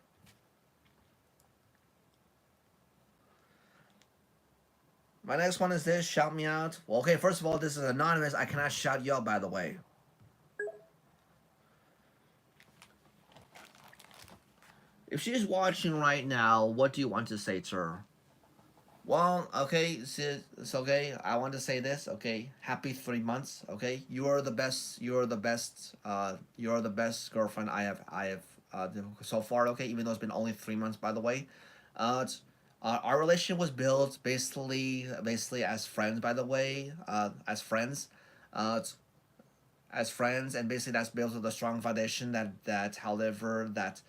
My next one is this. Shout me out. Well, okay. First of all, this is anonymous. I cannot shout you out. By the way, if she's watching right now, what do you want to say to her? Well, okay, it's okay. I want to say this. Okay, happy 3 months. Okay, you are the best. You are the best. You are the best girlfriend I have so far. Okay, even though it's been only 3 months, by the way. Our relationship was built basically as friends. By the way, as friends. As friends, and basically that's built with a strong foundation that however that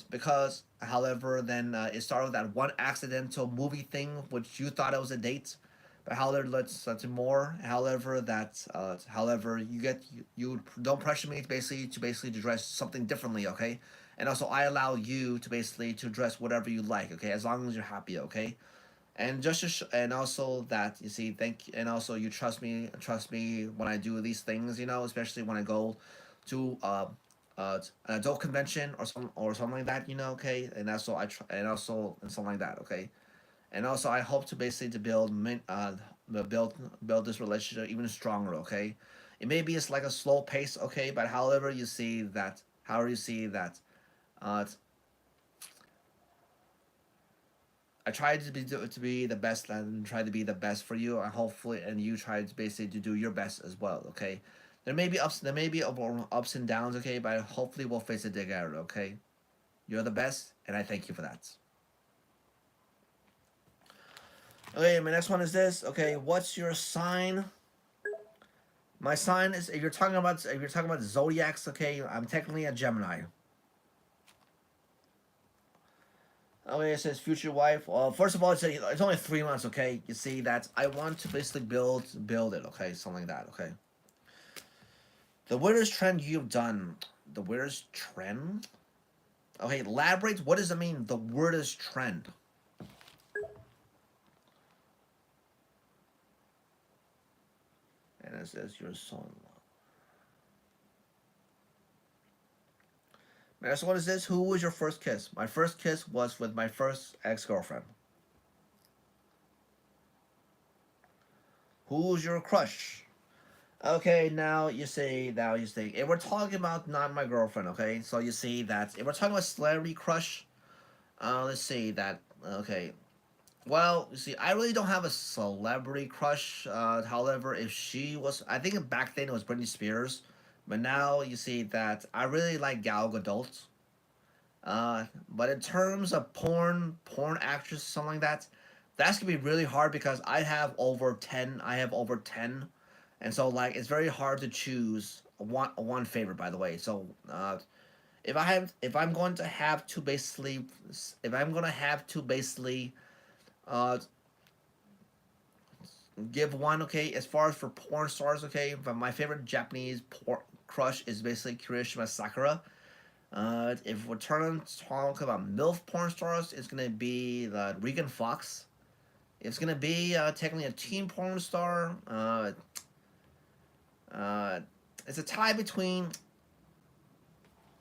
because however then it started with that one accidental movie thing which you thought it was a date, but however let's more however that however you don't pressure me to dress something differently, okay? And also I allow you to basically to dress whatever you like, okay, as long as you're happy, okay? And and also that you see thank and also you trust me when I do these things, especially when I go to an adult convention or something like that, okay? And also and also and something like that, okay? And also I hope to basically to build this relationship even stronger, okay? It maybe it's like a slow pace, okay, but however you see that uh I tried to be the best and try to be the best for you, and hopefully, and you try to basically to do your best as well. Okay, there may be ups and downs. Okay, but hopefully we'll face it together. Okay, you're the best, and I thank you for that. Okay, my next one is this. Okay, what's your sign? My sign is if you're talking about zodiacs. Okay, I'm technically a Gemini. Okay, it says future wife. Well, first of all, it's only 3 months. Okay, you see that I want to basically build it. Okay, something like that. Okay. The weirdest trend you've done. The weirdest trend? Okay, elaborate. What does it mean, the weirdest trend? And it says your son. Man, so what is this? Who was your first kiss? My first kiss was with my first ex-girlfriend. Who's your crush? Okay, now you say, if we're talking about not my girlfriend, okay? So you see that, if we're talking about celebrity crush, let's see that, okay. Well, you see, I really don't have a celebrity crush. However, if she was, I think back then it was Britney Spears, but now you see that I really like Gal Gadot. But in terms of porn actress, something like that, that's gonna be really hard because I have over 10. I have over 10, and so like it's very hard to choose one favorite. By the way, so if I'm going to have to basically if I'm going to have to basically uh give one, okay, as far as for porn stars, okay, but my favorite Japanese crush is basically Kirishima Sakura. If we're turning to talk about MILF porn stars, it's gonna be the Regan Fox. It's gonna be technically a teen porn star. Uh, it's a tie between.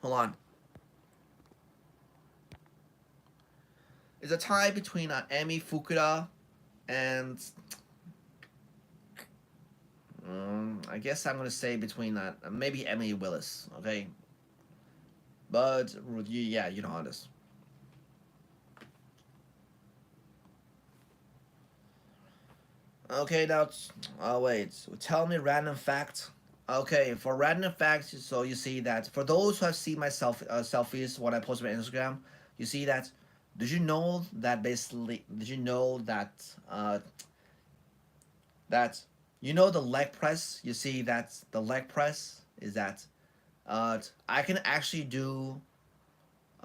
Hold on. It's a tie between Emi Fukuda and I guess I'm gonna say between maybe Emily Willis. Okay, but yeah, you know how it is. Okay, now, oh wait, so tell me random fact. Okay, for random facts, so you see that for those who have seen my selfies when I post on my Instagram, you see that. Did you know that basically? Did you know that you know the leg press? You see that the leg press is that I can actually do.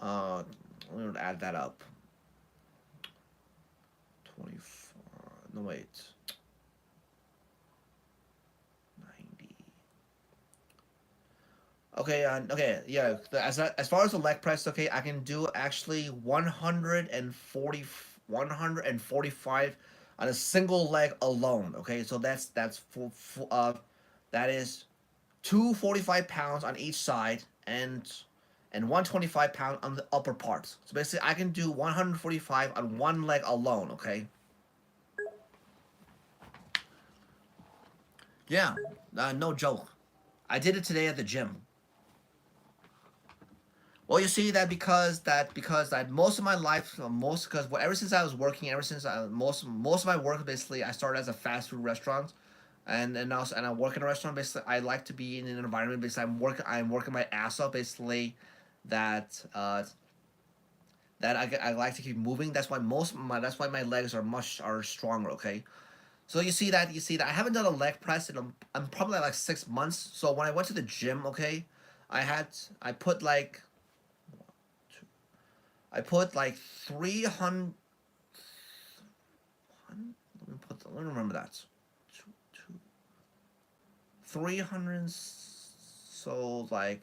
Let me add that up. 24. No wait. 90. Okay, okay, yeah. As far as the leg press, okay, I can do actually 145 on a single leg alone. Okay, so that's that is 245 pounds on each side and 125 pound on the upper parts. So basically, I can do 145 on one leg alone. Okay. Yeah, no joke. I did it today at the gym. Well, you see that most of my life, most because well, ever since I was working, ever since most of my work basically, I started as a fast food restaurant, and I work in a restaurant. Basically, I like to be in an environment. Basically, I'm working my ass off. Basically, that I like to keep moving. That's why my legs are stronger. Okay, so you see that I haven't done a leg press in I'm probably like 6 months. So when I went to the gym, okay, I put like I put like 300. Let me remember that. 300. So like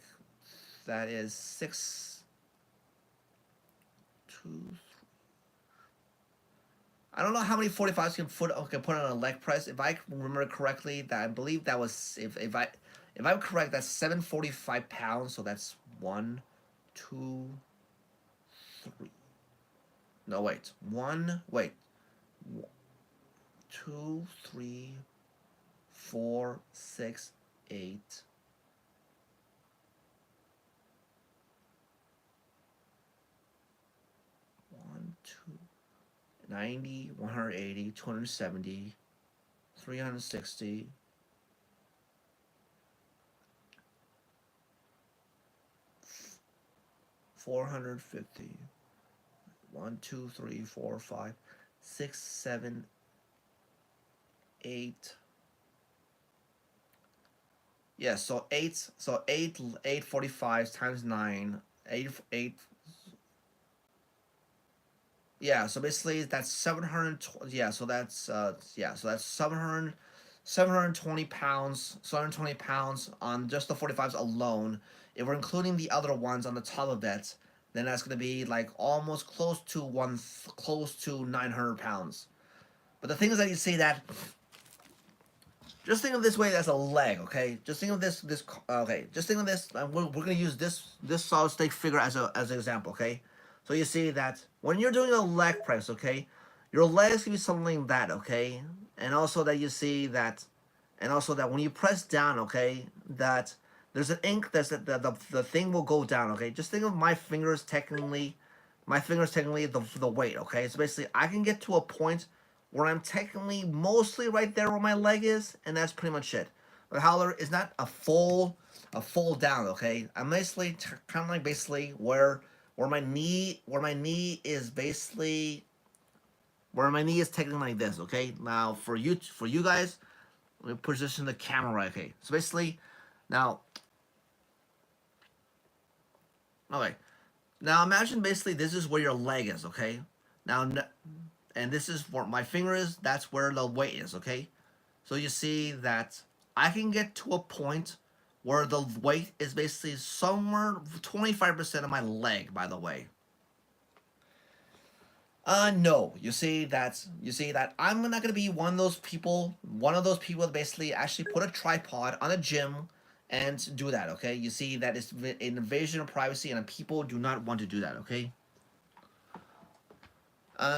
that is six. Two. I don't know how many 45s can put on a leg press. If I remember correctly, that I believe that was if I'm correct, that's 745 pounds. So that's one, two, three. No wait, one. Wait, two, three, four, six, eight. One, two, 90, 180, 270, 360, 450. 1, 2, 3, 4, 5, 6, 7, 8. Yeah, so eight 45s times 9. 8. Yeah, so basically that's 720. Yeah, so that's 720 pounds, 720 pounds on just the 45s alone. If we're including the other ones on the top of that, then that's gonna be like almost close to 900 pounds. But the thing is that you see that. Just think of this way as a leg, okay? Just think of this. Okay, just think of this. We're gonna use this solid state figure as an example, okay? So you see that when you're doing a leg press, okay, your legs can be something like that, okay, and also that you see that, and also that when you press down, okay, that there's an ink that's the thing will go down, okay. Just think of my fingers technically the weight, okay. So basically, I can get to a point where I'm technically mostly right there where my leg is, and that's pretty much it. But however, it's not a full down, okay. I'm basically kind of like basically where my knee is basically where my knee is technically like this, okay. Now for you guys, let me position the camera right, okay. So basically, now Okay. Now imagine basically this is where your leg is, okay? Now, and this is where my finger is. That's where the weight is, okay? So you see that I can get to a point where the weight is basically somewhere 25% of my leg, by the way. No. You see that I'm not gonna be one of those people that basically actually put a tripod on a gym and do that. Okay. You see that it's an invasion of privacy, and people do not want to do that. Okay.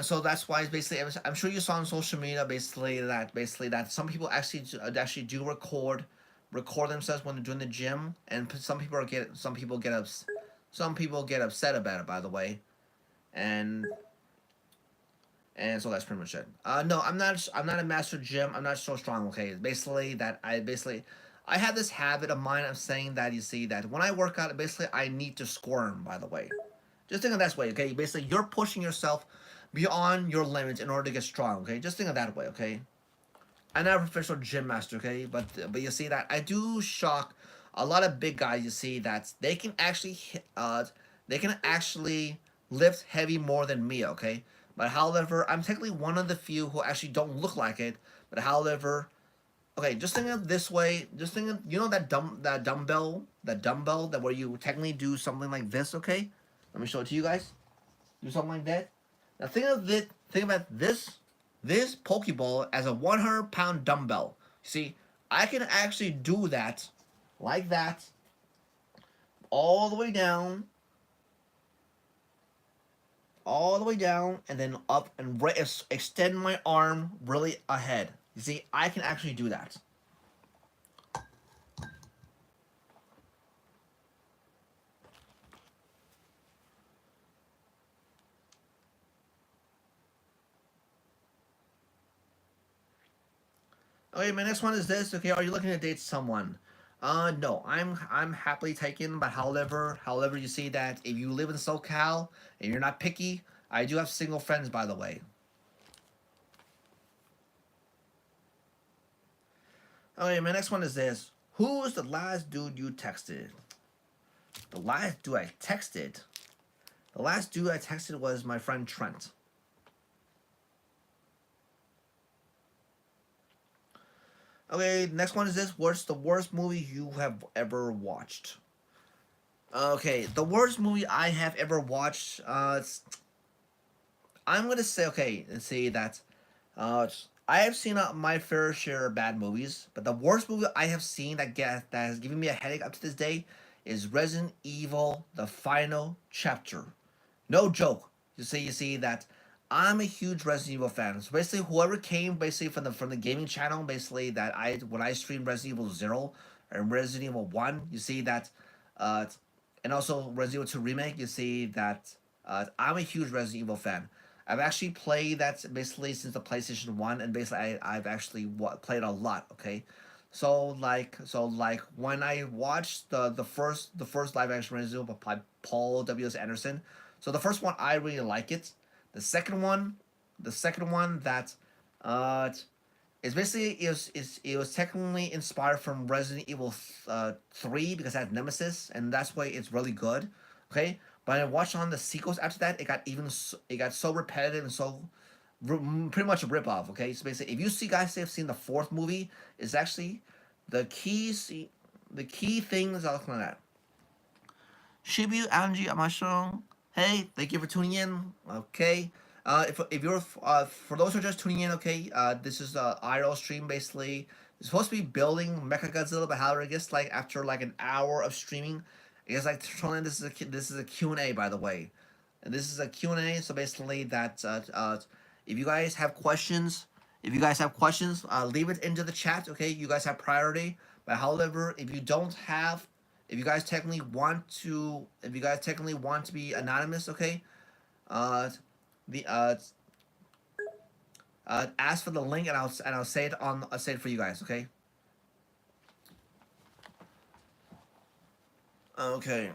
So that's why it's basically I'm sure you saw on social media basically that some people actually do record themselves when they're doing the gym, and some people get upset about it, by the way, and so that's pretty much it. No, I'm not a master gym. I'm not so strong. Okay, it's basically that I have this habit of mine of saying that you see that when I work out, basically I need to squirm. By the way, just think of that way. Okay, basically you're pushing yourself beyond your limits in order to get strong. Okay, just think of that way. Okay, I'm not a professional gym master. Okay, but you see that I do shock a lot of big guys. You see that they can actually lift heavy more than me. Okay, but however, I'm technically one of the few who actually don't look like it. But however, okay, just think of it this way. Just think of that dumbbell that where you technically do something like this. Okay, let me show it to you guys. Do something like that. Now think of it. Think about this Pokeball as a 100-pound dumbbell. See, I can actually do that, like that, all the way down, and then up and extend my arm really ahead. You see, I can actually do that. Okay, my next one is this. Okay, are you looking to date someone? No, I'm happily taken, but however, you see that if you live in SoCal and you're not picky, I do have single friends, by the way. Okay, my next one is this. Who was the last dude you texted? The last dude I texted. The last dude I texted was my friend Trent. Okay, next one is this. What's the worst movie you have ever watched? Okay, the worst movie I have ever watched. I'm gonna say okay. Let's say that. I have seen my fair share of bad movies, but the worst movie I have seen that has given me a headache up to this day is Resident Evil: The Final Chapter. No joke. You see that I'm a huge Resident Evil fan. So basically, whoever came basically from the gaming channel, basically that I when I streamed Resident Evil Zero and Resident Evil One, you see that, uh, and also Resident Evil Two remake, you see that I'm a huge Resident Evil fan. I've actually played that basically since the PlayStation One, and basically I've actually played a lot. Okay, so like when I watched the first live action Resident Evil by Paul W.S. Anderson, so the first one I really like it. The second one, that uh is basically it was technically inspired from Resident Evil 3 because it had Nemesis, and that's why it's really good. Okay, but I watched on the sequels after that. It got so repetitive and so pretty much a rip off. Okay, so basically, if you see guys have seen the fourth movie, is actually the key the key things I was looking at. Shibu Anji Amashong. Hey, thank you for tuning in. Okay. If you're for those who are just tuning in, okay, this is the IRL stream basically. It's supposed to be building Mechagodzilla, but however, I guess like after like an hour of streaming, I guess like trolling. This is a Q and A, by the way, and this is a Q and A. So basically, that if you guys have questions, leave it into the chat. Okay, you guys have priority. But however, if you guys technically want to be anonymous, okay, uh, the ask for the link, and I'll say it for you guys, okay. Okay.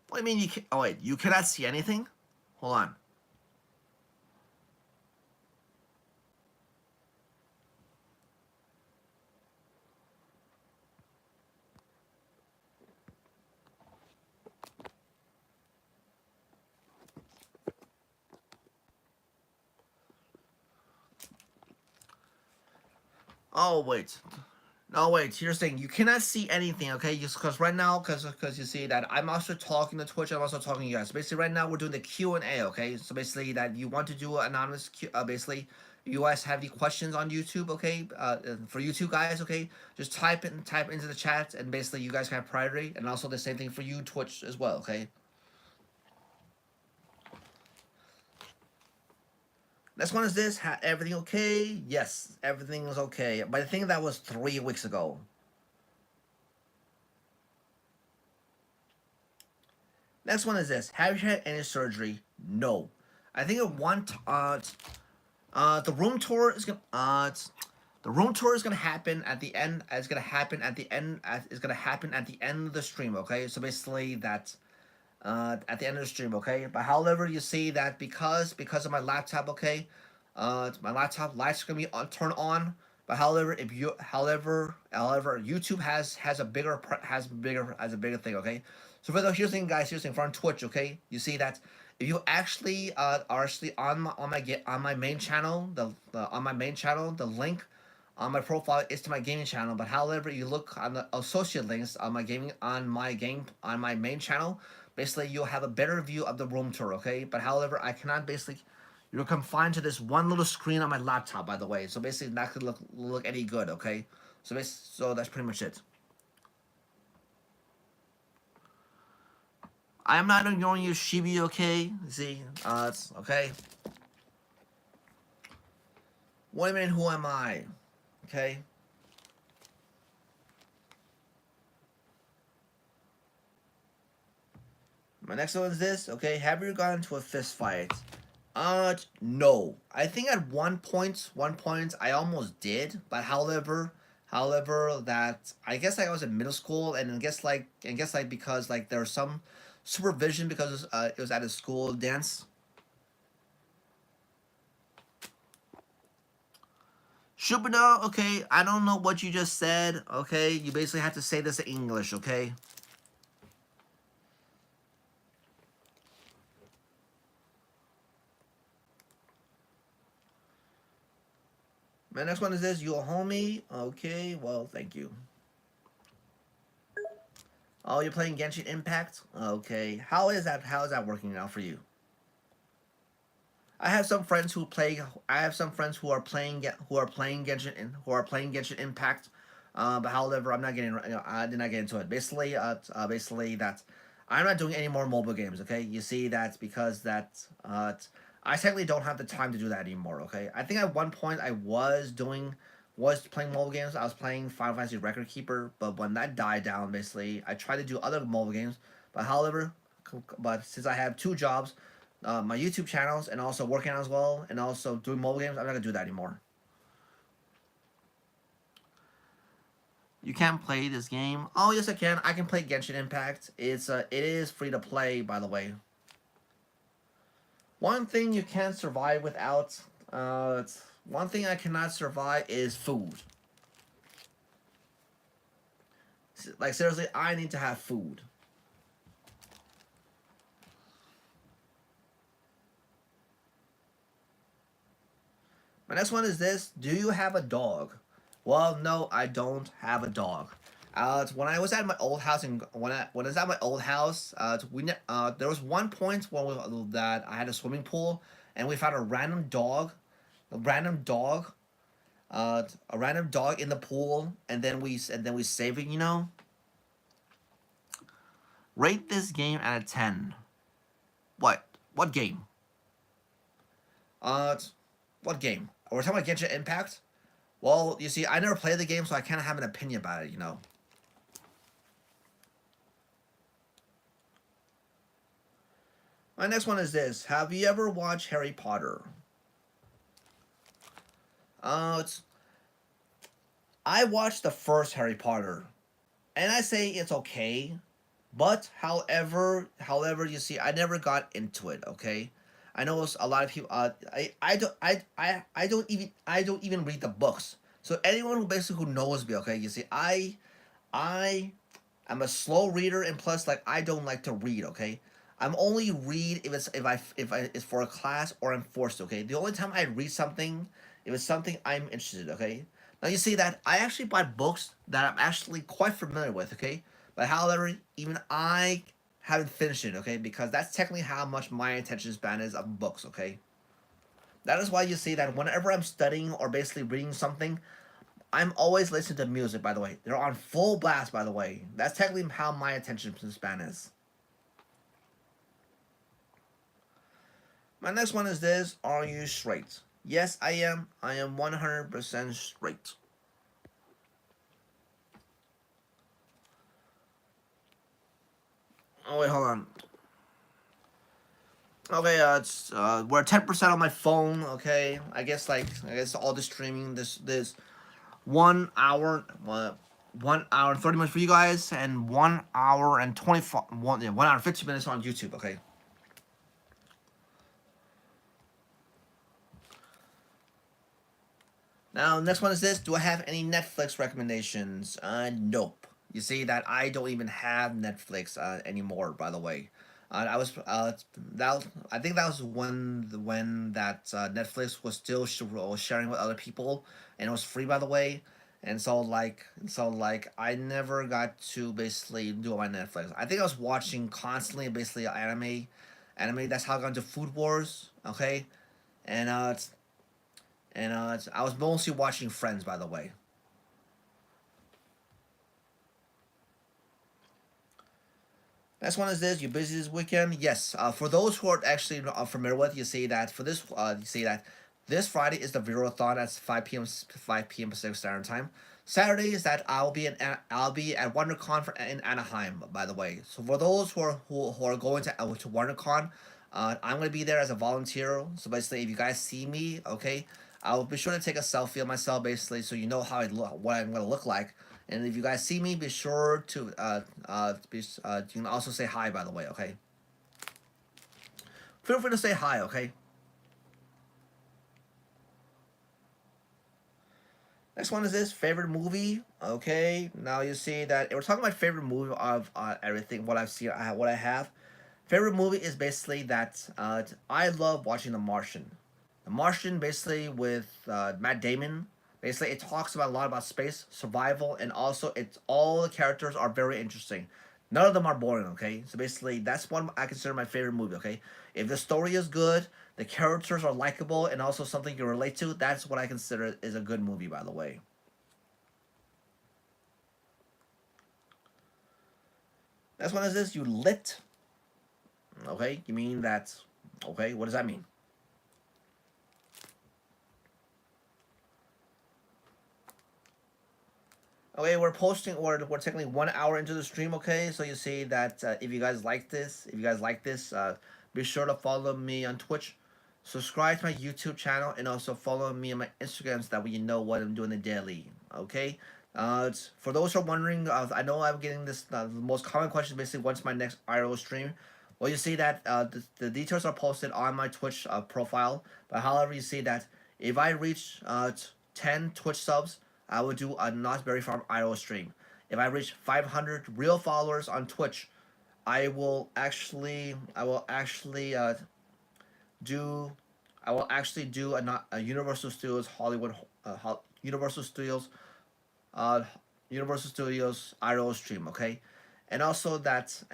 What do you mean oh wait, you cannot see anything? Hold on. Oh wait. No, wait. Here's the thing. You cannot see anything, okay? Just because right now, because you see that I'm also talking to Twitch. I'm also talking to you guys. Basically, right now we're doing the Q&A, okay? So basically, that you want to do an anonymous Q. Basically, you guys have any questions on YouTube, okay? For YouTube guys, okay? Just type into the chat, and basically, you guys can have priority, and also the same thing for you, Twitch, as well, okay? Next one is this. Everything okay? Yes, everything is okay. But I think that was 3 weeks ago. Next one is this. Have you had any surgery? No. I think at the room tour is gonna the room tour is gonna happen at the end. It's gonna happen at the end. It's gonna happen at the end of the stream. Okay, so basically that at the end of the stream. Okay, but however you see that because of my laptop. Okay, my laptop lights are gonna be turn on. But however, if you however YouTube has a bigger has a bigger thing. Okay, so for the here's the thing, guys. Here's the thing for on Twitch. Okay, you see that if you actually are actually on my main channel, on my main channel, the link on my profile is to my gaming channel. But however, you look on the associate links on my main channel, basically you'll have a better view of the room tour. Okay, but however, I cannot basically. You're confined to this one little screen on my laptop, by the way. So basically, not gonna look any good. Okay, so that's pretty much it. I am not ignoring you, Shibi. Okay, see, it's okay. Wait a minute, who am I? Okay. My next one is this. Okay, have you gotten into a fist fight? No. I think at one point, I almost did, but however, that I guess like I was in middle school, and I guess like because like there was some supervision because it was at a school dance. Shubino, okay, I don't know what you just said. Okay, you basically have to say this in English. Okay. My next one is this. You a homie? Okay, well, thank you. Oh, you're playing Genshin Impact? Okay. How is that working out for you? I have some friends who play. I have some friends who are playing Genshin Impact. But however, I'm not getting. I did not get into it. Basically that I'm not doing any more mobile games. Okay, you see that's because I technically don't have the time to do that anymore. Okay, I think at one point I was playing mobile games. I was playing Final Fantasy Record Keeper, but when that died down, basically I tried to do other mobile games. But however, but since I have two jobs, my YouTube channels, and also working out as well, and also doing mobile games, I'm not gonna do that anymore. You can't play this game. Oh yes, I can. I can play Genshin Impact. It is free to play, by the way. One thing you can't survive without. One thing I cannot survive is food. Like seriously, I need to have food. My next one is this. Do you have a dog? Well, no, I don't have a dog. When I was at my old house, and when I was at my old house, there was one point that I had a swimming pool, and we found a random dog, a random dog in the pool, and then we saved it. Rate this game out of 10. What? What game? Uh, what game? We're talking about Genshin Impact. Well, you see, I never played the game, so I can't have an opinion about it. My next one is this. Have you ever watched Harry Potter? It's I watched the first Harry Potter, and I say it's okay, but however, you see, I never got into it. Okay, I know a lot of people. I don't even read the books. So anyone who basically who knows me, okay, you see, I I'm a slow reader, and plus, like, I don't like to read. Okay, I'm only read if it's for a class or I'm forced. Okay, the only time I read something if it's something I'm interested. Okay, Now you see that I actually buy books that I'm actually quite familiar with, okay? But however, even I haven't finished it, okay? Because that's technically how much my attention span is of books, okay? That is why you see that whenever I'm studying or basically reading something, I'm always listening to music, by the way. They're on full blast, by the way. That's technically how my attention span is. My next one is this: are you straight? Yes, I am. I am 100% straight. Oh, wait, hold on. Okay, we're 10% on my phone. Okay, I guess all the streaming this 1 hour, 1 hour and 30 minutes for you guys, and 1 hour and 25 one yeah 1 hour and 15 minutes on YouTube. Okay. Now next one is this: do I have any Netflix recommendations? Nope. You see that I don't even have Netflix anymore. By the way, I was that I think that was when that Netflix was still was sharing with other people, and it was free, by the way. And so I never got to basically do it on my Netflix. I think I was watching constantly basically anime. That's how I got into Food Wars. Okay, and I was mostly watching Friends, by the way. Next one is this: you busy this weekend? Yes. For those who are actually familiar with, you see that for this, you see that this Friday is the Virothon at 5 p.m. Pacific Standard Time. Saturday is that I'll be at WonderCon in Anaheim. By the way, so for those who are going to WonderCon, I'm gonna be there as a volunteer. So basically, if you guys see me, okay, I'll be sure to take a selfie of myself, basically, so you know how I look, what I'm gonna look like. And if you guys see me, be sure to you can also say hi, by the way, okay? Feel free to say hi, okay? Next one is this: favorite movie. Okay, now you see that we're talking about favorite movie of everything. What I've seen, what I have. Favorite movie is basically that I love watching The Martian. The Martian, basically with Matt Damon. Basically, it talks about a lot about space survival, and also it's all the characters are very interesting. None of them are boring. Okay, so basically that's one I consider my favorite movie. Okay, if the story is good, the characters are likable, and also something you relate to, that's what I consider is a good movie. By the way, next one is this: you lit. Okay, you mean that? Okay, what does that mean? Okay, we're technically 1 hour into the stream. Okay, so you see that if you guys like this, be sure to follow me on Twitch, subscribe to my YouTube channel, and also follow me on my Instagram so that way you know what I'm doing the daily. Okay. For those who are wondering, I know I'm getting this the most common question basically when's my next IRL stream. Well, you see that the details are posted on my Twitch profile. But however, you see that if I reach 10 Twitch subs, I will do a Not Very Farm IRL stream. If I reach 500 real followers on Twitch, I will actually do I will actually do a Universal Studios Hollywood Universal Studios uh, Universal Studios IRL stream. Okay, and also that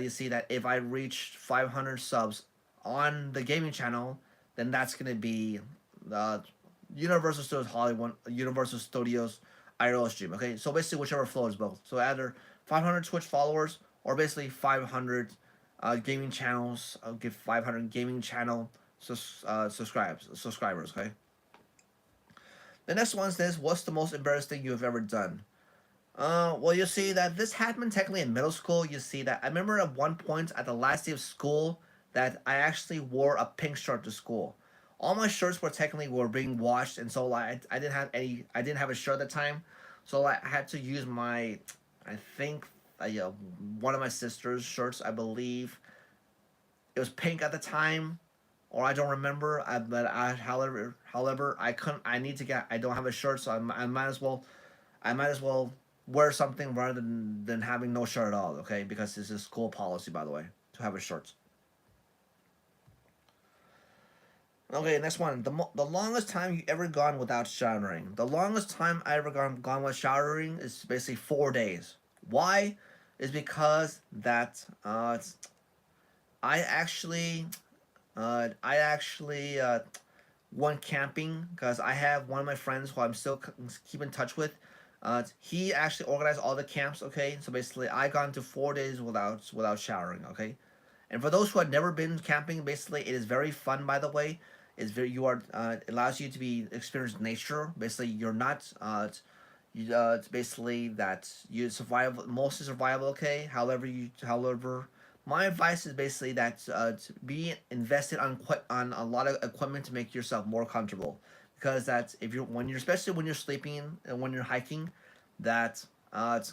you see that if I reach 500 subs on the gaming channel, then that's gonna be the Universal Studios Hollywood Universal Studios IRL stream. Okay, so basically whichever flows both. So either 500 Twitch followers or basically 500 gaming channels. I'll give 500 gaming channel subscribers. Okay. The next one is this: what's the most embarrassing thing you have ever done? Well, you see that this happened technically in middle school. You see that I remember at one point at the last day of school that I actually wore a pink shirt to school. All my shirts were being washed, and so like I didn't have any. I didn't have a shirt at the time, so like, I had to use my, I think, one of my sister's shirts. I believe it was pink at the time, or I don't remember. However, I couldn't. I need to get. I don't have a shirt, so I might as well I might as well wear something rather than having no shirt at all, okay? Because this is school policy, by the way, to have a shirt. Okay, next one. The longest time you ever gone without showering. The longest time I ever gone without showering is basically 4 days. Why? Is because that I actually I actually went camping because I have one of my friends who I'm still keep in touch with. He actually organized all the camps. Okay, so basically I gone to 4 days without showering. Okay, and for those who have never been camping, basically it is very fun. By the way, it's very you are it allows you to be experience nature. Basically, you're not it's basically that you survive mostly survival. Okay, however my advice is basically that to be invested on a lot of equipment to make yourself more comfortable, because that's if you're when you're especially when you're sleeping and when you're hiking, that you have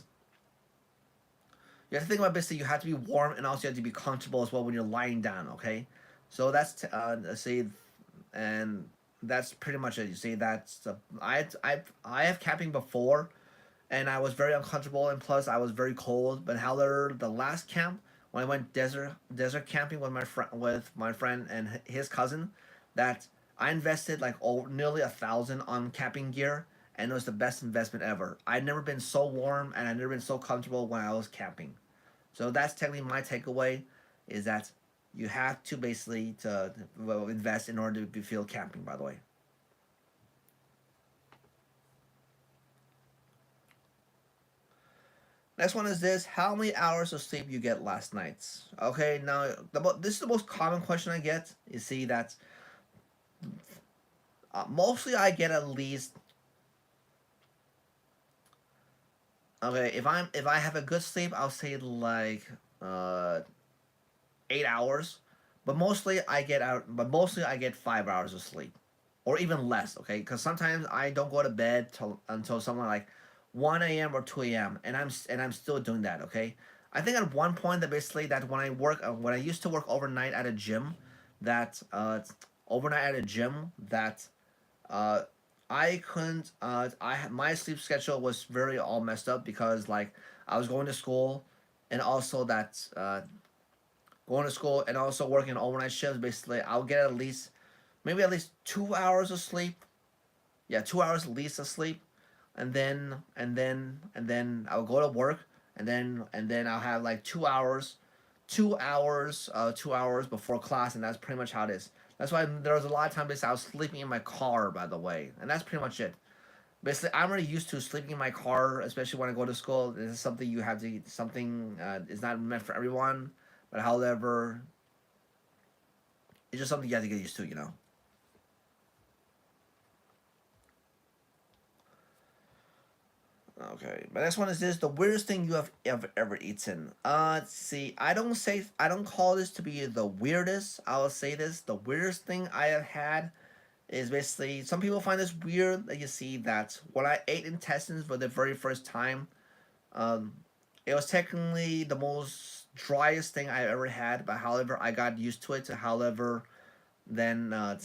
to think about basically you have to be warm and also you have to be comfortable as well when you're lying down. Okay, so that's say and that's pretty much it. You see, that's I have camping before, and I was very uncomfortable, and plus I was very cold. But however, the last camp when I went desert camping with my friend and his cousin, that I invested like nearly 1,000 on camping gear, and it was the best investment ever. I'd never been so warm and I'd never been so comfortable when I was camping. So that's technically my takeaway, is that you have to basically to well, invest in order to feel camping. By the way. Next one is this: how many hours of sleep you get last night? Okay, now this is the most common question I get. You see that mostly I get at least okay if I have a good sleep I'll say like uh 8 hours, but mostly I get 5 hours of sleep, or even less. Okay, because sometimes I don't go to bed until somewhere like 1 a.m. or 2 a.m. and I'm still doing that. Okay, I think at one point that basically that when I used to work overnight at a gym, that overnight at a gym that uh I couldn't my sleep schedule was very all messed up because like I was going to school and also that going to school and also working overnight shifts. Basically I'll get at least maybe at least 2 hours of sleep. Yeah, 2 hours at least of sleep, and then I'll go to work, and then I'll have like 2 hours, 2 hours before class, and that's pretty much how it is. That's why there was a lot of times I was sleeping in my car, by the way, and that's pretty much it. Basically, I'm already used to sleeping in my car, especially when I go to school. This is something you have to something is not meant for everyone, but however, it's just something you have to get used to, you know. Okay, but next one is this: the weirdest thing you have ever eaten. Let's see. I don't call this to be the weirdest. I will say this: the weirdest thing I have had is basically some people find this weird. That you see that when I ate intestines for the very first time, um, it was technically the most driest thing I ever had. But however, I got used to it. However, then I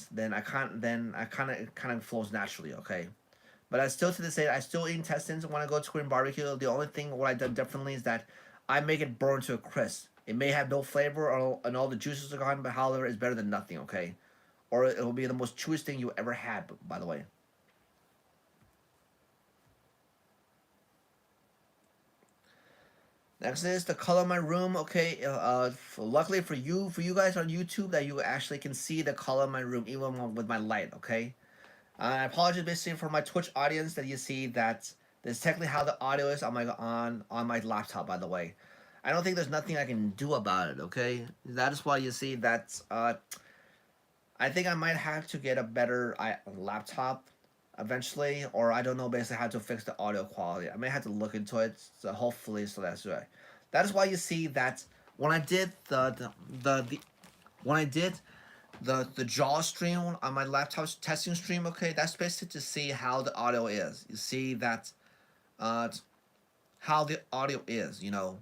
kind of it kind of flows naturally. Okay, but I still to this day I still eat intestines when I go to Korean barbecue. The only thing what I done differently is that I make it burn to a crisp. It may have no flavor and all the juices are gone, but however, it's better than nothing. Okay, or it will be the most chewiest thing you ever had. By the way. Next is the color of my room. Okay, luckily for you guys on YouTube, that you actually can see the color of my room even with my light. Okay, I apologize basically for my Twitch audience that you see that this is technically how the audio is on my laptop. By the way, I don't think there's nothing I can do about it. Okay, that is why you see that. I think I might have to get a better laptop eventually, or I don't know basically how to fix the audio quality. I may have to look into it. So hopefully, so that's right. That is why you see that when I did the when I did the jaw stream on my laptop's testing stream. Okay, that's basically to see how the audio is. You see that uh how the audio is, you know.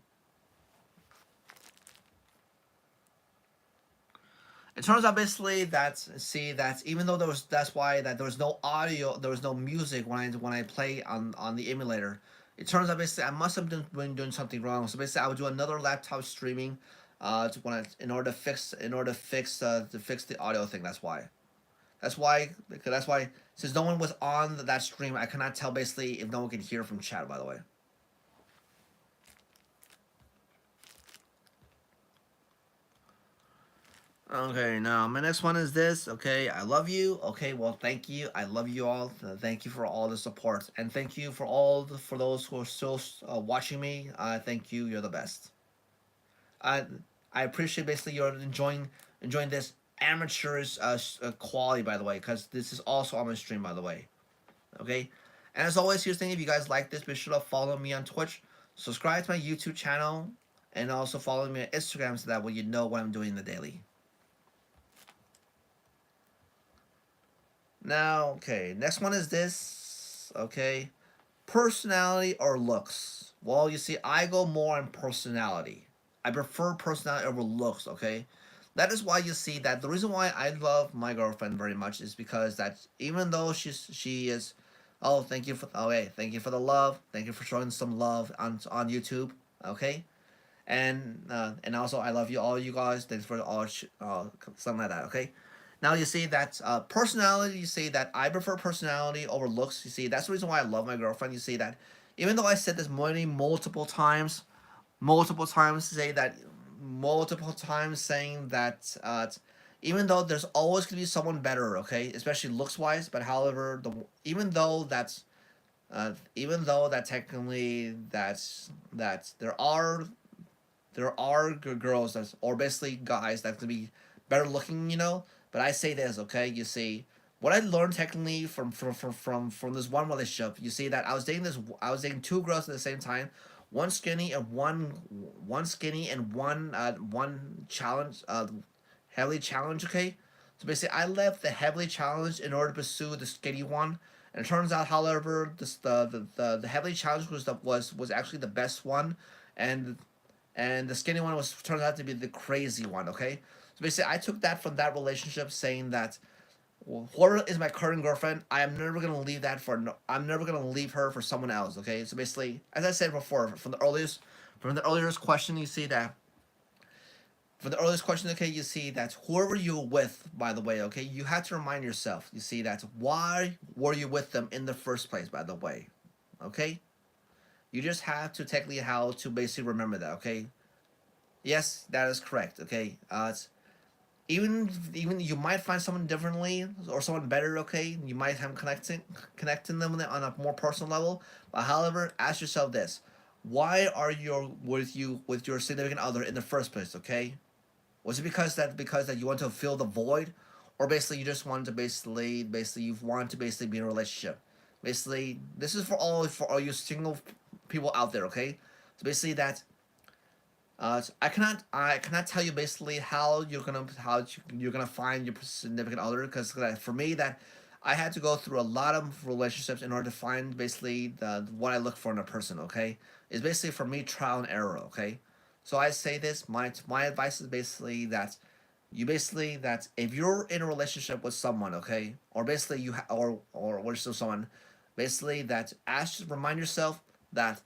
It turns out basically that see that even though there was that's why that there was no audio, there was no music when I play on the emulator. It turns out basically I must have been doing something wrong. So basically I would do another laptop streaming in order to fix the audio thing. That's why. That's why, because that's why, since no one was on that stream, I cannot tell basically if no one can hear from chat, by the way. Okay, now my next one is this. Okay, I love you. Okay, well, thank you. I love you all. Thank you for all the support, and thank you for for those who are still watching me. Thank you. You're the best. I I appreciate basically you're enjoying this amateur's quality, by the way, because this is also on my stream, by the way. Okay, and as always, here's the thing: if you guys like this, be sure to follow me on Twitch, subscribe to my YouTube channel, and also follow me on Instagram so that way you know what I'm doing in the daily. Now, okay, next one is this. Okay, personality or looks? Well, you see, I go more on personality. I prefer personality over looks, okay? That is why you see that the reason why I love my girlfriend very much is because that even though she is, oh, thank you for, okay, thank you for the love, thank you for showing some love on YouTube, okay? And also I love you all, you guys, thanks for all something like that, okay? Now you see that personality. You see that I prefer personality over looks. You see that's the reason why I love my girlfriend. You see that even though I said this multiple times, say that multiple times, saying that even though there's always gonna be someone better, okay, especially looks wise. But however, even though that technically that there are girls that's or basically guys that can be better looking, you know. But I say this, okay? You see, what I learned technically from this one relationship, you see that I was dating two girls at the same time, one skinny and one challenge heavily challenged, okay. So basically, I left the heavily challenged in order to pursue the skinny one. And it turns out, however, the heavily challenged was actually the best one, and the skinny one was turned out to be the crazy one. Okay, so basically, I took that from that relationship, saying that whoever is my current girlfriend, I am never gonna leave that for no, I'm never gonna leave her for someone else. Okay, so basically, as I said before, from the earliest question, you see that. For the earliest question, okay, you see that whoever you're with, by the way, okay, you have to remind yourself, you see that why were you with them in the first place, by the way, okay? You just have to technically how to basically remember that, okay? Yes, that is correct. Okay, even you might find someone differently or someone better. Okay, you might have connecting them on a more personal level. But however, ask yourself this: why are you with your significant other in the first place? Okay, was it because that you want to fill the void, or basically you just want to basically you want to basically be in a relationship? Basically, this is for all you single people out there. Okay, so basically that I cannot tell you basically how you're gonna find your significant other because for me that I had to go through a lot of relationships in order to find basically the what I look for in a person. Okay, it's basically for me trial and error. Okay, so I say this my advice is basically that you basically that if you're in a relationship with someone, okay, or basically or with someone, basically that remind yourself that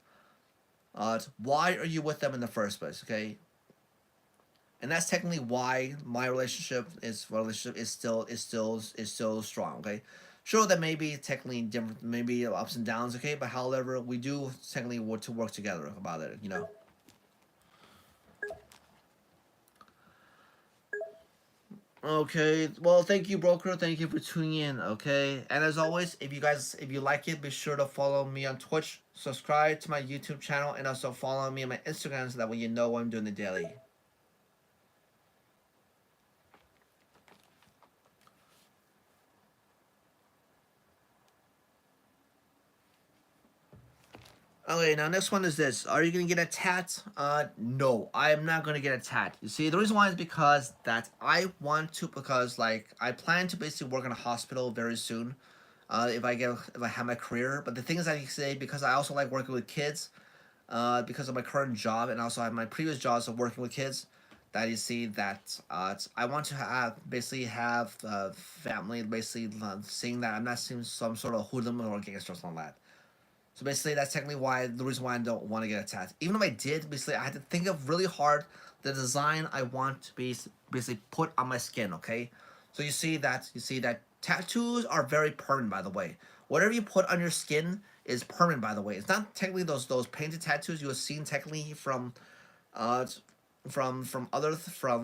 why are you with them in the first place, okay? And that's technically why my relationship is still strong, okay? Sure, that may be technically different, maybe ups and downs, okay. But however, we do technically want to work together about it, you know. Okay, well, thank you, broker. Thank you for tuning in. Okay, and as always, if you like it, be sure to follow me on Twitch, subscribe to my YouTube channel, and also follow me on my Instagram so that way you know what I'm doing the daily. Okay, now next one is this. Are you gonna get a tat? No, I am not gonna get a tat. You see, the reason why is because that I want to because like I plan to basically work in a hospital very soon. If I have my career, but the thing is, I say because I also like working with kids, because of my current job and also I have my previous jobs of working with kids. That you see that I want to have basically have family basically seeing that I'm not seeing some sort of hoodlum or gangster or something like that. So basically, that's technically why the reason why I don't want to get a tattoo. Even if I did, basically, I had to think of really hard the design I want to be basically put on my skin. Okay, so you see that Tattoos are very permanent, by the way. Whatever you put on your skin is permanent, by the way. It's not technically those painted tattoos you have seen technically uh from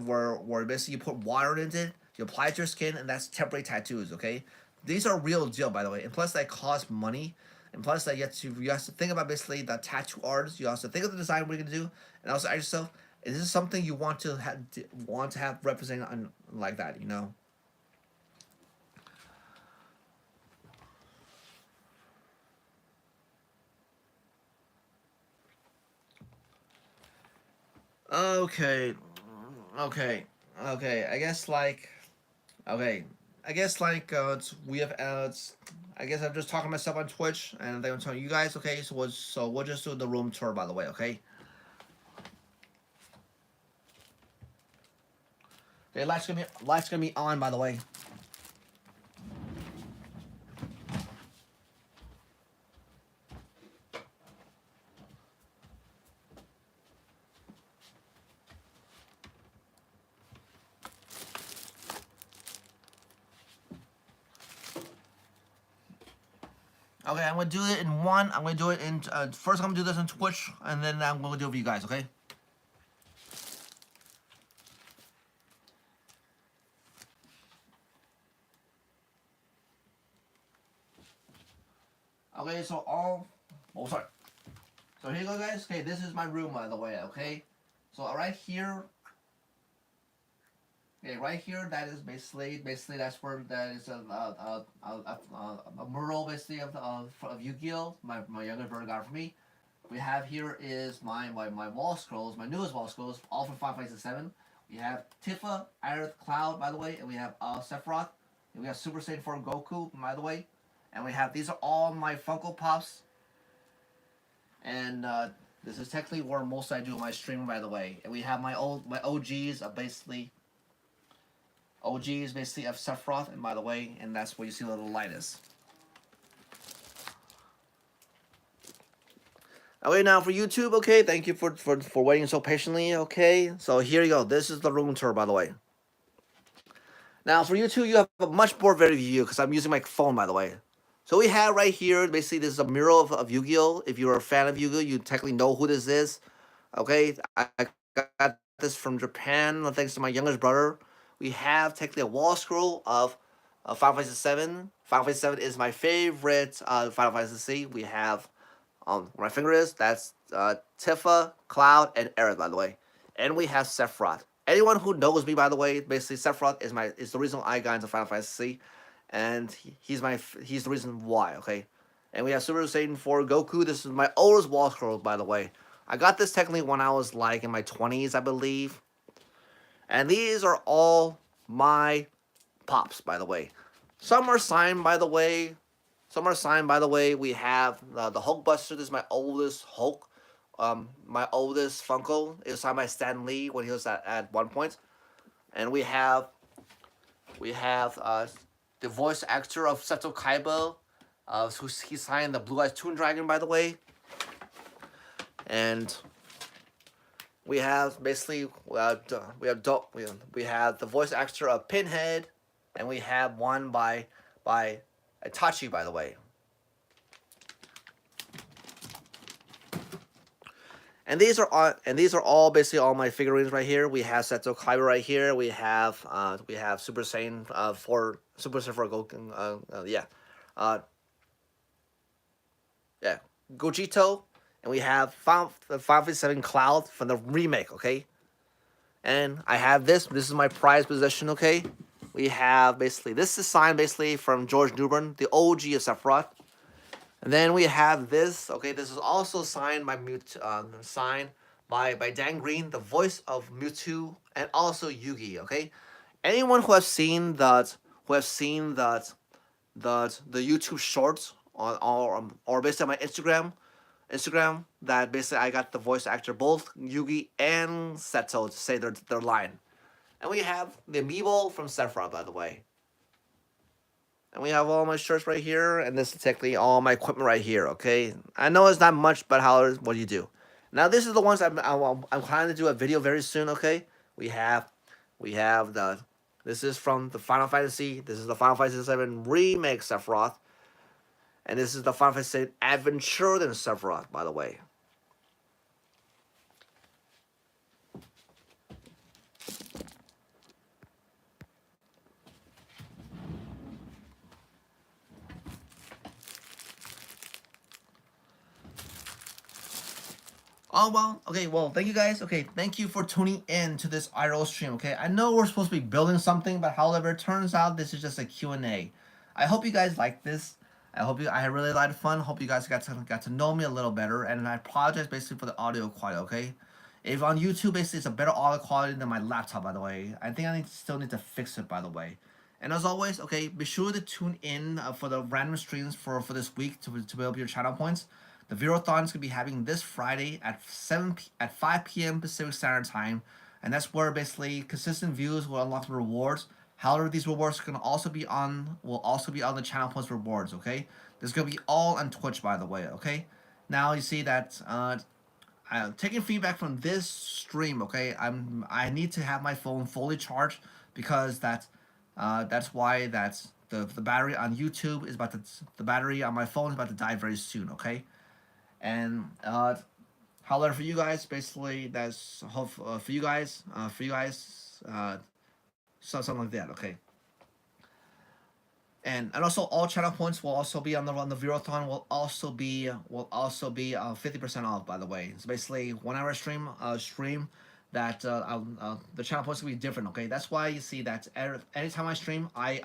where basically you put water into it, you apply it to your skin, and that's temporary tattoos. Okay, these are real deal, by the way, and plus they cost money, and plus that you have to think about basically the tattoo artist. You also think of the design what you're gonna do, and also ask yourself, is this something you want to have represented on like that? You know. Okay, okay, okay. Okay, I guess like we have I guess I'm just talking to myself on Twitch, and then I'm telling you guys. Okay, so we'll just do the room tour, by the way. Okay. Okay, lights gonna be on, by the way. Okay, I'm gonna do it in one. I'm gonna do it in first. I'm gonna do this on Twitch, and then I'm gonna do it for you guys. Okay. Okay, so all. Oh, sorry. So here you go, guys. Okay, this is my room, by the way. Okay, so right here. Okay, right here, that is basically that's where that is a mural basically of Yu-Gi-Oh. My younger brother got for me. We have here is my wall scrolls, my newest wall scrolls, all from Final Fantasy 7. We have Tifa, Aerith, Cloud, by the way, and we have Sephiroth, and we have Super Saiyan 4 Goku, by the way, and we have these are all my Funko Pops, and this is technically where most I do my stream, by the way, and we have my OGs basically of Sephiroth, and by the way, and that's where you see the little light is. Okay, now for YouTube, okay, thank you for waiting so patiently, okay? So here you go. This is the room tour, by the way. Now for YouTube, you have a much more better view because I'm using my phone, by the way. So we have right here, basically, this is a mural of Yu-Gi-Oh! If you're a fan of Yu-Gi-Oh!, you technically know who this is. Okay, I got this from Japan, thanks to my youngest brother. We have technically a wall scroll of Final Fantasy 7. Final Fantasy 7 is my favorite Final Fantasy. We have where my finger is, that's Tifa, Cloud, and Aerith, by the way. And we have Sephiroth. Anyone who knows me, by the way, basically Sephiroth is the reason I got into Final Fantasy, and he's the reason why. Okay, and we have Super Saiyan 4 Goku. This is my oldest wall scroll, by the way. I got this technically when I was like in my 20s, I believe. And these are all my pops, by the way. Some are signed, by the way. Some are signed, by the way. We have the Hulkbuster. This is my oldest Hulk. My oldest Funko. It was signed by Stan Lee when he was at one point. And we have the voice actor of Seto Kaiba. He signed the Blue Eyes Toon Dragon, by the way. And we have basically we have the voice actor of Pinhead, and we have one by Itachi, by the way. And these are all basically all my figurines right here. We have Seto Kaiba right here. We have Super Saiyan for Goku. Yeah, Gogito, and we have Final Fantasy 7 Cloud from the remake. Okay, and I have this. This is my prized possession. Okay, we have basically this is signed basically from George Newbern, the OG of Sephiroth. And then we have this. Okay, this is also signed by signed by Dan Green, the voice of Mewtwo, and also Yugi. Okay, anyone who has seen the YouTube shorts on or basically on my Instagram that basically I got the voice actor both Yugi and Seto to say their line, and we have the amiibo from Sephiroth, by the way. And we have all my shirts right here, and this is technically all my equipment right here. Okay, I know it's not much, but what do you do? Now this is the ones I'm planning to do a video very soon. Okay, we have the This is from the Final Fantasy. This is the Final Fantasy 7 remake Sephiroth. And this is the Final Fantasy 7 Adventure in Sephiroth, by the way. Oh well, okay, well, thank you guys. Okay, thank you for tuning in to this A Irl stream. Okay, I know we're supposed to be building something, but however, it turns out this is just a Q&A. I hope you guys like this. I had really a lot of fun. Hope you guys got to know me a little better, and I apologize basically for the audio quality. Okay, if on YouTube basically it's a better audio quality than my laptop, by the way. I think still need to fix it, by the way. And as always, okay, be sure to tune in for the random streams for this week to build up your channel points. The Virothon is gonna be having this Friday at 5 p.m. Pacific Standard Time, and that's where basically consistent views will unlock the rewards. However, these rewards will also be on the channel points rewards. Okay, this is gonna be all on Twitch, by the way. Okay, now you see that I'm taking feedback from this stream. Okay, I need to have my phone fully charged because that's why the battery on YouTube is about to the battery on my phone is about to die very soon. Okay, and however, for you guys, basically that's hope something like that. Okay, and also all channel points will also be on the Virothon will also be 50% off. By the way, it's basically 1 hour stream that the channel points will be different. Okay, that's why you see that anytime I stream, I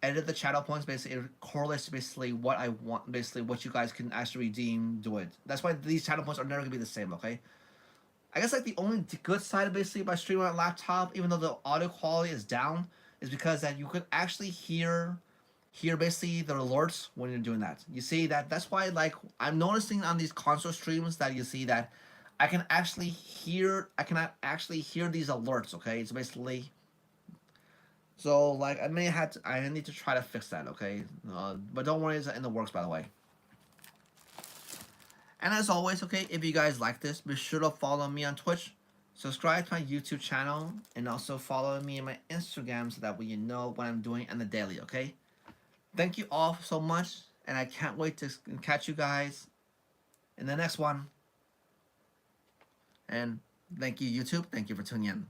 edit the channel points. Basically, it correlates to basically what I want, basically what you guys can actually redeem. Do it. That's why these channel points are never gonna be the same. Okay. I guess like the only good side of basically by streaming on a laptop, even though the audio quality is down, is because that you could actually hear basically the alerts when you're doing that. You see that's why like I'm noticing on these console streams that you see that I cannot actually hear these alerts. Okay, it's basically so like I need to try to fix that. Okay, but don't worry, it's in the works, by the way. And as always, okay, if you guys like this, be sure to follow me on Twitch, subscribe to my YouTube channel, and also follow me on my Instagram so that way you know what I'm doing on the daily, okay? Thank you all so much, and I can't wait to catch you guys in the next one. And thank you, YouTube. Thank you for tuning in.